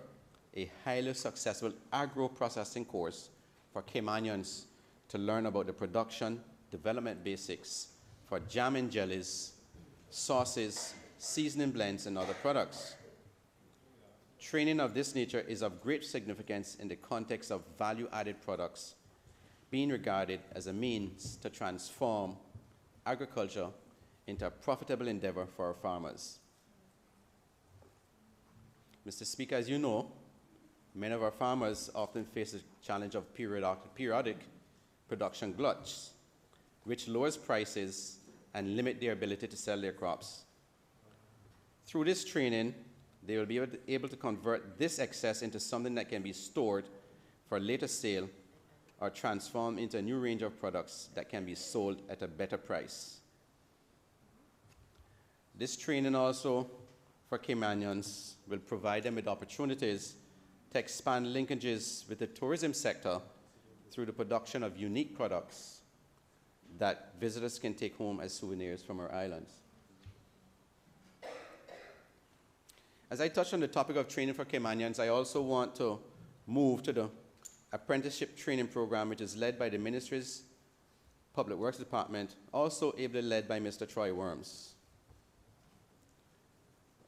a highly successful agro-processing course for Caymanians to learn about the production, development basics for jam and jellies, sauces, seasoning blends, and other products. Training of this nature is of great significance in the context of value-added products being regarded as a means to transform agriculture into a profitable endeavor for our farmers. Mr. Speaker, as you know, many of our farmers often face the challenge of periodic production gluts, which lowers prices and limit their ability to sell their crops. Through this training, they will be able to convert this excess into something that can be stored for later sale or transformed into a new range of products that can be sold at a better price. This training also for Caymanians will provide them with opportunities to expand linkages with the tourism sector through the production of unique products that visitors can take home as souvenirs from our islands. As I touched on the topic of training for Caymanians, I also want to move to the apprenticeship training program, which is led by the Ministry's Public Works Department, also ably led by Mr. Troy Worms.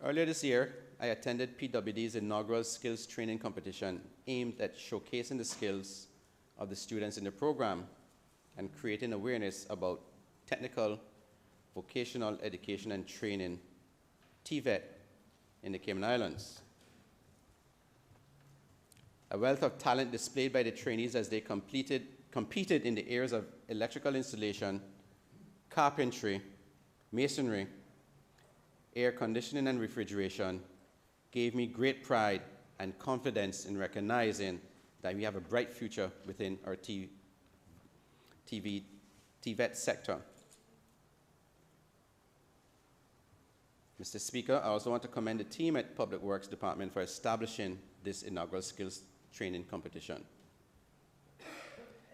Earlier this year, I attended PWD's inaugural skills training competition aimed at showcasing the skills of the students in the program and creating awareness about technical, vocational education and training, TVET, in the Cayman Islands. A wealth of talent displayed by the trainees as they competed in the areas of electrical installation, carpentry, masonry, air conditioning and refrigeration gave me great pride and confidence in recognizing that we have a bright future within our TVET sector. Mr. Speaker, I also want to commend the team at Public Works Department for establishing this inaugural skills training competition.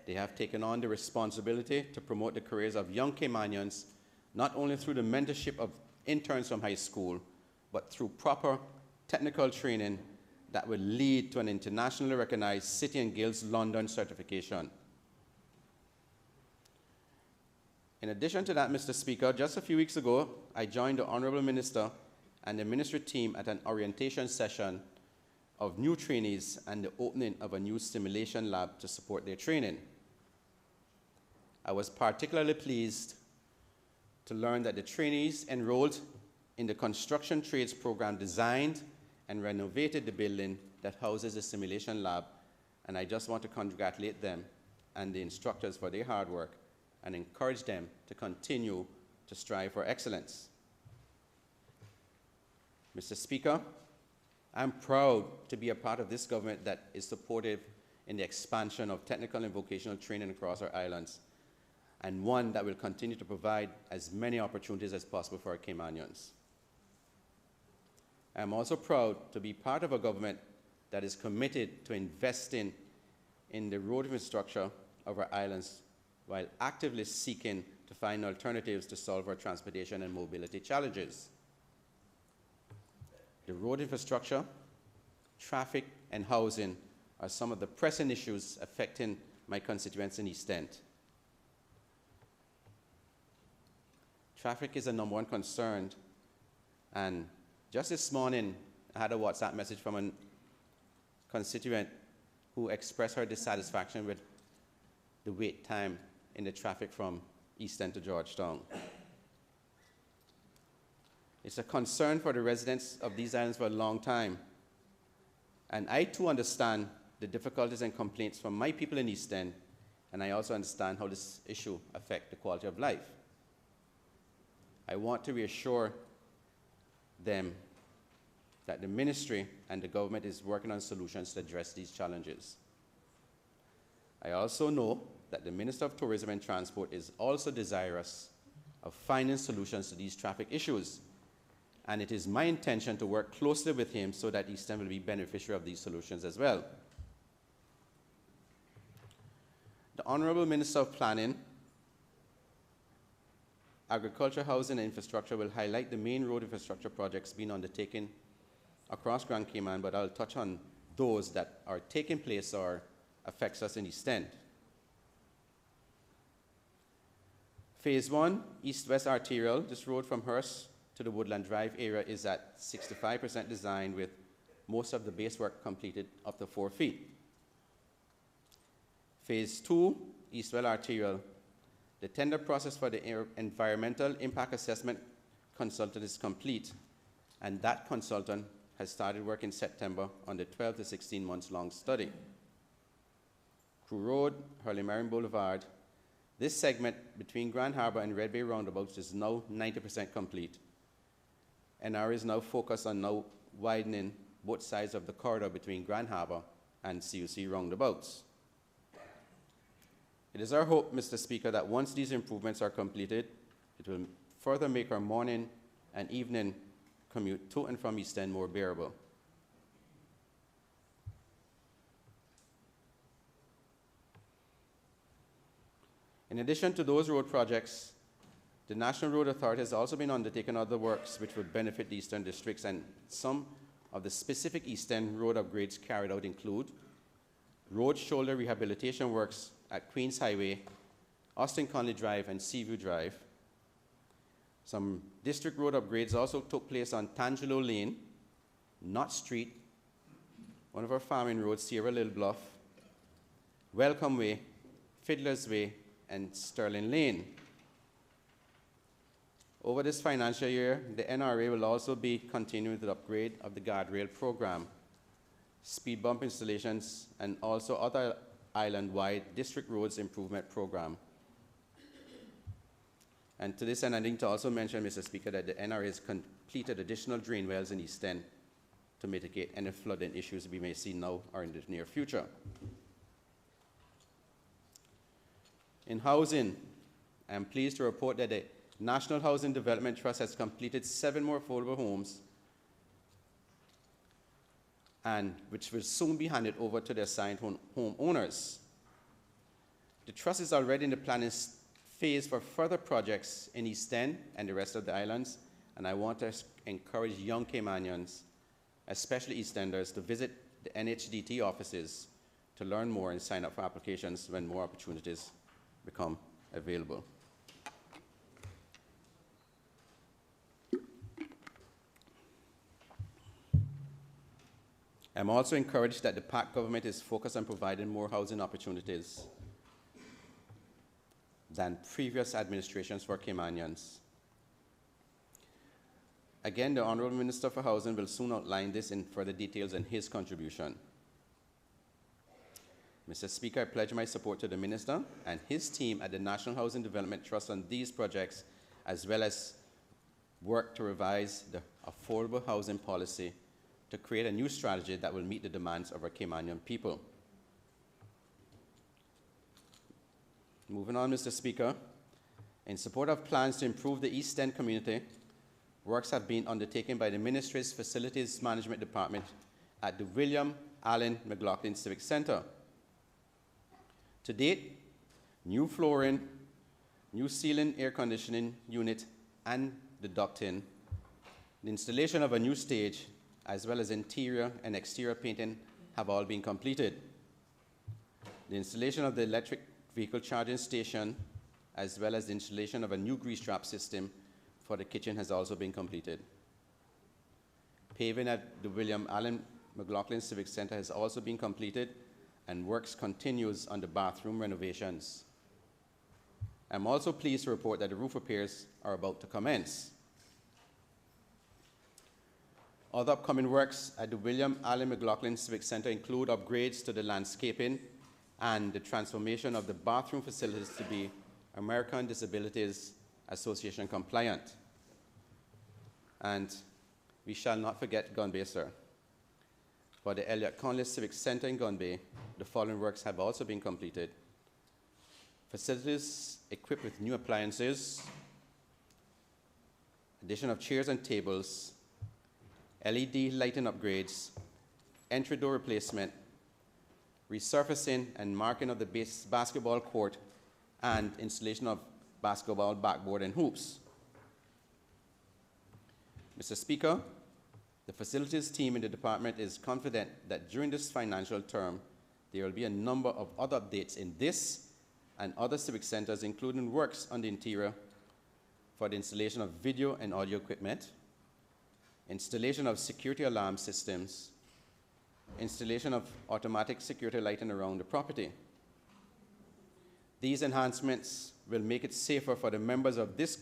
They have taken on the responsibility to promote the careers of young Caymanians, not only through the mentorship of interns from high school, but through proper technical training that will lead to an internationally recognized City and Guilds London certification. In addition to that, Mr. Speaker, just a few weeks ago, I joined the Honorable Minister and the Ministry team at an orientation session of new trainees and the opening of a new simulation lab to support their training. I was particularly pleased to learn that the trainees enrolled in the construction trades program designed and renovated the building that houses the simulation lab, and I just want to congratulate them and the instructors for their hard work and encourage them to continue to strive for excellence. Mr. Speaker, I'm proud to be a part of this government that is supportive in the expansion of technical and vocational training across our islands, and one that will continue to provide as many opportunities as possible for our Caymanians. I am also proud to be part of a government that is committed to investing in the road infrastructure of our islands while actively seeking to find alternatives to solve our transportation and mobility challenges. The road infrastructure, traffic, and housing are some of the pressing issues affecting my constituents in East End. Traffic is a #1 concern, and just this morning, I had a WhatsApp message from constituent who expressed her dissatisfaction with the wait time in the traffic from East End to Georgetown. It's a concern for the residents of these islands for a long time. And I too understand the difficulties and complaints from my people in East End, and I also understand how this issue affects the quality of life. I want to reassure them that the ministry and the government is working on solutions to address these challenges. I also know that the Minister of Tourism and Transport is also desirous of finding solutions to these traffic issues, and it is my intention to work closely with him so that East End will be beneficiary of these solutions as well. The Honorable Minister of Planning, Agriculture, Housing and Infrastructure will highlight the main road infrastructure projects being undertaken across Grand Cayman, but I'll touch on those that are taking place or affects us in East End. Phase 1, East-West Arterial, this road from Hearst to the Woodland Drive area is at 65% designed with most of the base work completed up to 4 feet. Phase 2, East-West Arterial, the tender process for the environmental impact assessment consultant is complete, and that consultant has started work in September on the 12 to 16 months long study. Crew Road, Hurley Marion Boulevard, this segment between Grand Harbor and Red Bay roundabouts is now 90% complete. NR is now focused on now widening both sides of the corridor between Grand Harbor and CUC roundabouts. It is our hope, Mr. Speaker, that once these improvements are completed, it will further make our morning and evening commute to and from East End more bearable. In addition to those road projects, the National Road Authority has also been undertaking other works which would benefit the Eastern districts, and some of the specific East End road upgrades carried out include road shoulder rehabilitation works at Queens Highway, Austin Conley Drive, and Seaview Drive. Some district road upgrades also took place on Tangelo Lane, Knott Street, one of our farming roads, Sierra Little Bluff, Welcome Way, Fiddler's Way, and Sterling Lane. Over this financial year, the NRA will also be continuing the upgrade of the guardrail program, speed bump installations, and also other island-wide district roads improvement program. And to this end, I need to also mention, Mr. Speaker, that the NRA has completed additional drain wells in East End to mitigate any flooding issues we may see now or in the near future. In housing, I am pleased to report that the National Housing Development Trust has completed 7 more affordable homes, and which will soon be handed over to the assigned homeowners. The trust is already in the planning phase for further projects in East End and the rest of the islands, and I want to encourage young Caymanians, especially East Enders, to visit the NHDT offices to learn more and sign up for applications when more opportunities become available. I'm also encouraged that the PAC government is focused on providing more housing opportunities than previous administrations for Caymanians. Again, the Honorable Minister for Housing will soon outline this in further details in his contribution. Mr. Speaker, I pledge my support to the Minister and his team at the National Housing Development Trust on these projects, as well as work to revise the affordable housing policy to create a new strategy that will meet the demands of our Caymanian people. Moving on, Mr. Speaker, in support of plans to improve the East End community, works have been undertaken by the Ministry's Facilities Management Department at the William Allen McLaughlin Civic Center. To date, new flooring, new ceiling air conditioning unit, and the ducting, the installation of a new stage, as well as interior and exterior painting have all been completed. The installation of the electric vehicle charging station, as well as the installation of a new grease trap system for the kitchen has also been completed. Paving at the William Allen McLaughlin Civic Center has also been completed, and works continues on the bathroom renovations. I'm also pleased to report that the roof repairs are about to commence. Other upcoming works at the William Allen McLaughlin Civic Center include upgrades to the landscaping and the transformation of the bathroom facilities to be American Disabilities Association compliant. And we shall not forget Gun Bay, sir. For the Elliott Conley Civic Center in Gun Bay, the following works have also been completed. Facilities equipped with new appliances, addition of chairs and tables, LED lighting upgrades, entry door replacement, resurfacing and marking of the basketball court, and installation of basketball backboard and hoops. Mr. Speaker, the facilities team in the department is confident that during this financial term, there will be a number of other updates in this and other civic centers, including works on the interior for the installation of video and audio equipment, installation of security alarm systems, installation of automatic security lighting around the property. These enhancements will make it safer for the members of this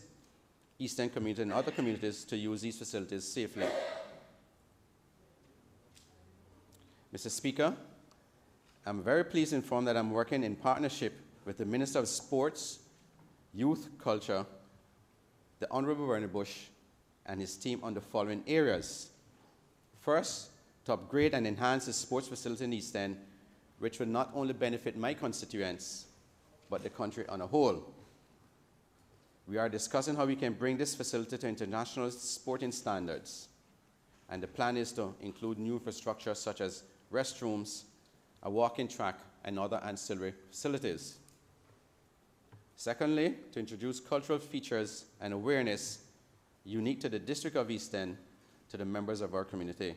Eastern community and other communities to use these facilities safely. Mr. Speaker, I'm very pleased to inform that I'm working in partnership with the Minister of Sports, Youth, Culture, the Honorable Bernie Bush, and his team on the following areas. First, to upgrade and enhance the sports facility in East End, which will not only benefit my constituents, but the country on a whole. We are discussing how we can bring this facility to international sporting standards, and the plan is to include new infrastructure such as restrooms, a walking track, and other ancillary facilities. Secondly, to introduce cultural features and awareness unique to the District of East End to the members of our community.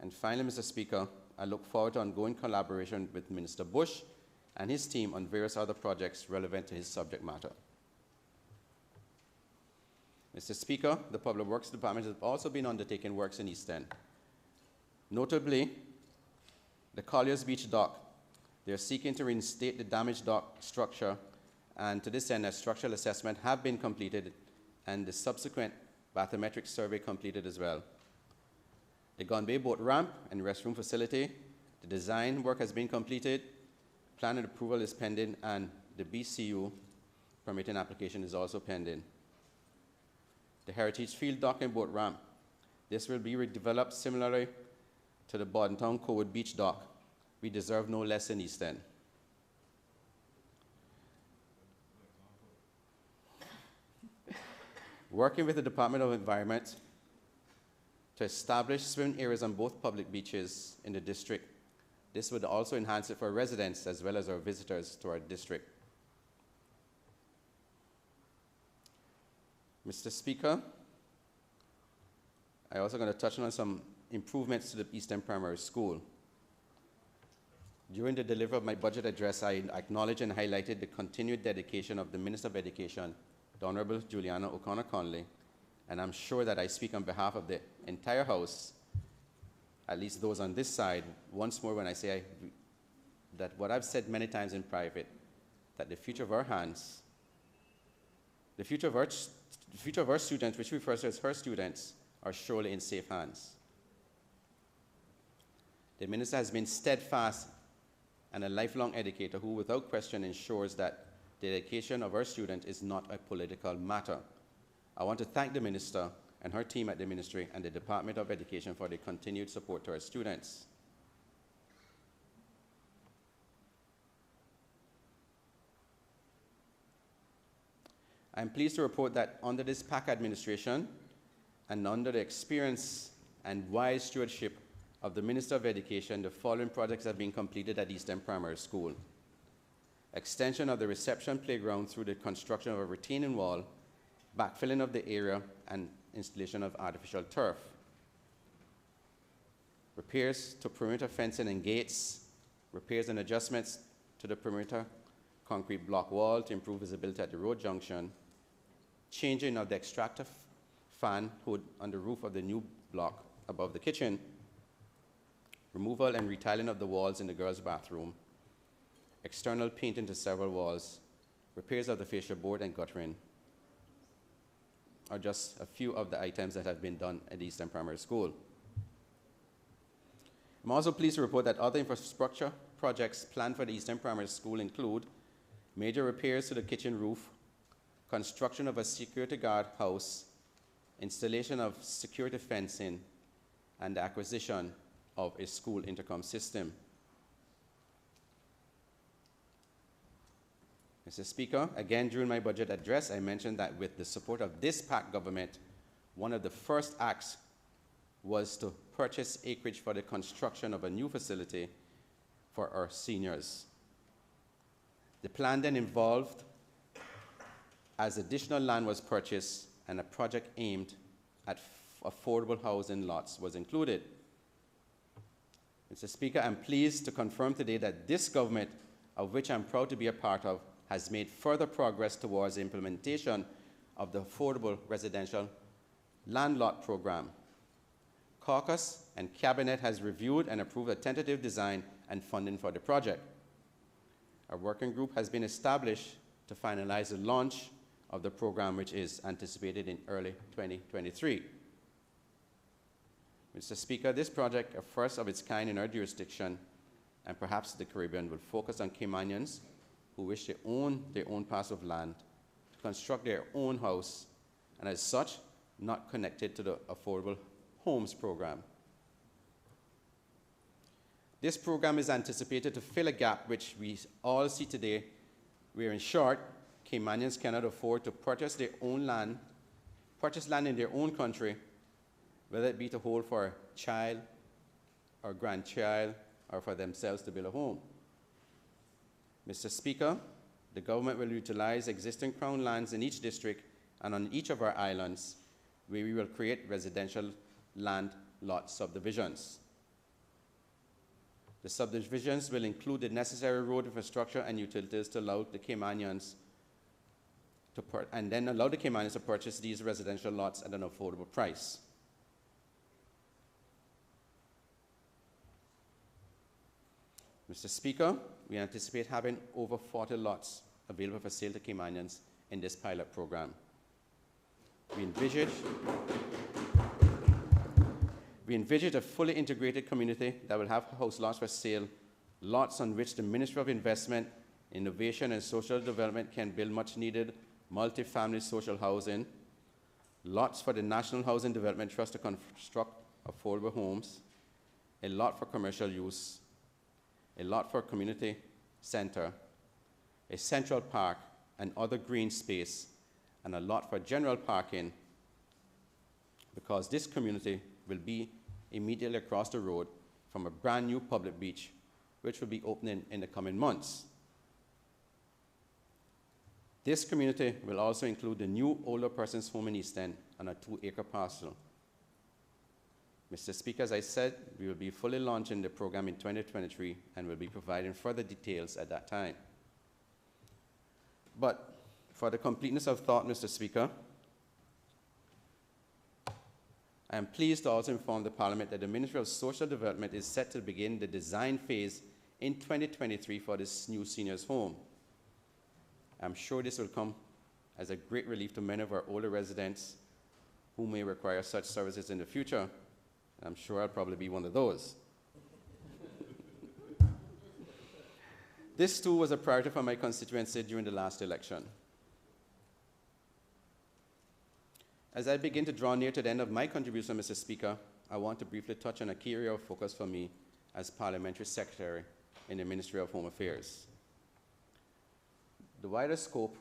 And finally, Mr. Speaker, I look forward to ongoing collaboration with Minister Bush and his team on various other projects relevant to his subject matter. Mr. Speaker, the Public Works Department has also been undertaking works in East End. Notably, the Colliers Beach dock. They are seeking to reinstate the damaged dock structure, and to this end, a structural assessment have been completed and the subsequent bathymetric survey completed as well. The Gun Bay boat ramp and restroom facility, the design work has been completed, plan and approval is pending, and the BCU permitting application is also pending. The Heritage Field dock and boat ramp, this will be redeveloped similarly to the Bordentown Cowood Beach dock. We deserve no less in East End. Working with the Department of Environment to establish swimming areas on both public beaches in the district. This would also enhance it for residents as well as our visitors to our district. Mr. Speaker, I'm also going to touch on some improvements to the East End Primary School. During the delivery of my budget address, I acknowledged and highlighted the continued dedication of the Minister of Education, the Honorable Juliana O'Connor-Conley, and I'm sure that I speak on behalf of the entire House, at least those on this side, once more when I say that what I've said many times in private, that the future of our hands, the future of our students, which we refer to as her students, are surely in safe hands. The Minister has been steadfast and a lifelong educator who, without question, ensures that the education of our students is not a political matter. I want to thank the Minister and her team at the Ministry and the Department of Education for their continued support to our students. I'm pleased to report that under this PAC administration and under the experience and wise stewardship of the Minister of Education, the following projects have been completed at East End Primary School. Extension of the reception playground through the construction of a retaining wall, backfilling of the area, and installation of artificial turf. Repairs to perimeter fencing and gates, repairs and adjustments to the perimeter concrete block wall to improve visibility at the road junction, changing of the extractor fan hood on the roof of the new block above the kitchen, removal and retiling of the walls in the girls' bathroom, external painting to several walls, repairs of the fascia board and guttering are just a few of the items that have been done at Eastern Primary School. I'm also pleased to report that other infrastructure projects planned for the Eastern Primary School include major repairs to the kitchen roof, construction of a security guard house, installation of security fencing, and the acquisition of a school intercom system. Mr. Speaker, again during my budget address, I mentioned that with the support of this PAC government, one of the first acts was to purchase acreage for the construction of a new facility for our seniors. The plan then involved, as additional land was purchased and a project aimed at affordable housing lots was included. Mr. Speaker, I'm pleased to confirm today that this government, of which I'm proud to be a part of, has made further progress towards the implementation of the Affordable Residential Land Lot Program. Caucus and Cabinet has reviewed and approved a tentative design and funding for the project. A working group has been established to finalize the launch of the program, which is anticipated in early 2023. Mr. Speaker, this project, a first of its kind in our jurisdiction, and perhaps the Caribbean, will focus on Caymanians who wish to own their own parcel of land, to construct their own house, and as such, not connected to the Affordable Homes Program. This program is anticipated to fill a gap which we all see today, where in short, Caymanians cannot afford to purchase their own land, purchase land in their own country, whether it be to hold for a child or grandchild or for themselves to build a home. Mr. Speaker, the government will utilize existing Crown lands in each district and on each of our islands, where we will create residential land lot subdivisions. The subdivisions will include the necessary road infrastructure and utilities to allow the Caymanians to purchase these residential lots at an affordable price. Mr. Speaker, we anticipate having over 40 lots available for sale to Caymanians in this pilot program. We envisage a fully integrated community that will have house lots for sale, lots on which the Ministry of Investment, Innovation and Social Development can build much needed multi-family social housing, lots for the National Housing Development Trust to construct affordable homes, a lot for commercial use, a lot for a community center, a central park and other green space, and a lot for general parking, because this community will be immediately across the road from a brand new public beach, which will be opening in the coming months. This community will also include the new older person's home in East End on a 2-acre parcel. Mr. Speaker, as I said, we will be fully launching the program in 2023 and will be providing further details at that time. But for the completeness of thought, Mr. Speaker, I am pleased to also inform the Parliament that the Ministry of Social Development is set to begin the design phase in 2023 for this new seniors' home. I'm sure this will come as a great relief to many of our older residents who may require such services in the future. I'm sure I'll probably be one of those. This too was a priority for my constituency during the last election. As I begin to draw near to the end of my contribution, Mr. Speaker, I want to briefly touch on a key area of focus for me as Parliamentary Secretary in the Ministry of Home Affairs. The wider scope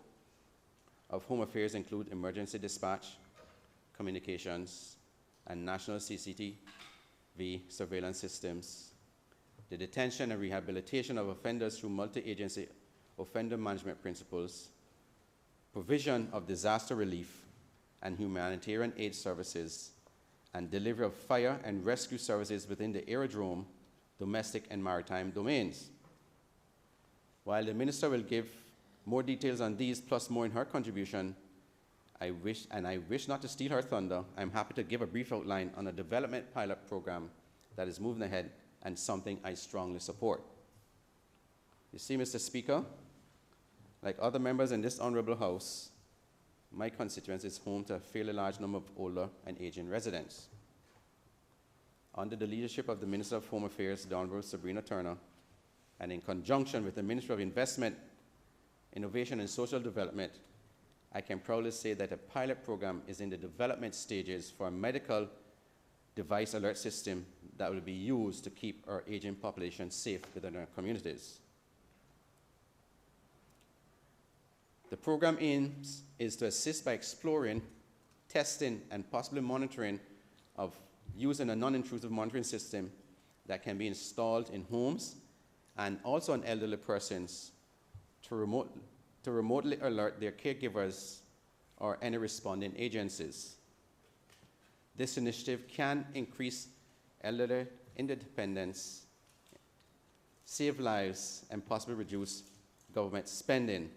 of Home Affairs include emergency dispatch, communications, and national CCTV surveillance systems, the detention and rehabilitation of offenders through multi-agency offender management principles, provision of disaster relief and humanitarian aid services, and delivery of fire and rescue services within the aerodrome, domestic and maritime domains. While the Minister will give more details on these, plus more in her contribution, I wish not to steal her thunder, I'm happy to give a brief outline on a development pilot program that is moving ahead and something I strongly support. You see, Mr. Speaker, like other members in this honorable House, my constituency is home to a fairly large number of older and aging residents. Under the leadership of the Minister of Home Affairs, the Honorable Sabrina Turner, and in conjunction with the Ministry of Investment, Innovation and Social Development, I can proudly say that a pilot program is in the development stages for a medical device alert system that will be used to keep our aging population safe within our communities. The program aims is to assist by exploring, testing, and possibly monitoring of using a non-intrusive monitoring system that can be installed in homes and also on elderly persons to remotely alert their caregivers or any responding agencies. This initiative can increase elderly independence, save lives, and possibly reduce government spending.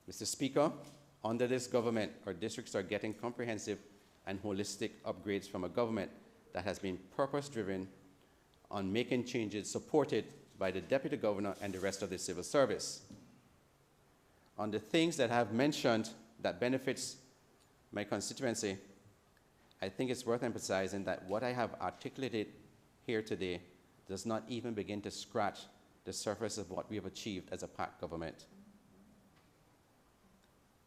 Mr. Speaker, under this government, our districts are getting comprehensive and holistic upgrades from a government that has been purpose-driven on making changes supported by the Deputy Governor and the rest of the civil service. On the things that I have mentioned that benefits my constituency, I think it's worth emphasizing that what I have articulated here today does not even begin to scratch the surface of what we have achieved as a PAC government.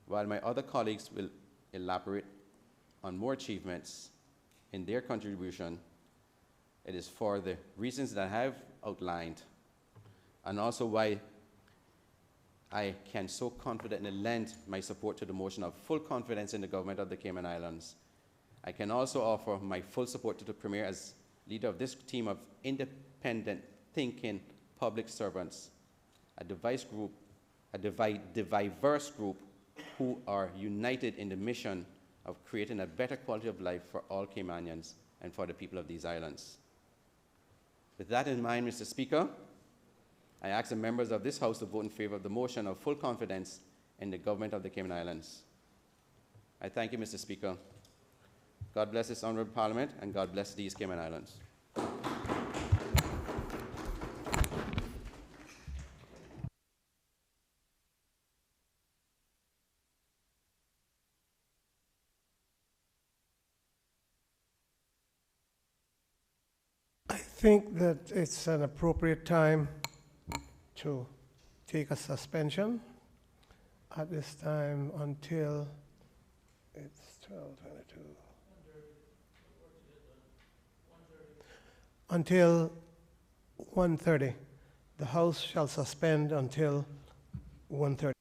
While my other colleagues will elaborate on more achievements in their contribution, it is for the reasons that I have outlined, and also why I can so confidently lend my support to the motion of full confidence in the government of the Cayman Islands. I can also offer my full support to the Premier as leader of this team of independent thinking public servants, a diverse group who are united in the mission of creating a better quality of life for all Caymanians and for the people of these islands. With that in mind, Mr. Speaker, I ask the members of this House to vote in favor of the motion of full confidence in the government of the Cayman Islands. I thank you, Mr. Speaker. God bless this honorable Parliament, and God bless these Cayman Islands.
I think that it's an appropriate time to take a suspension at this time until it's 12:22. Until 1:30. The House shall suspend until 1:30.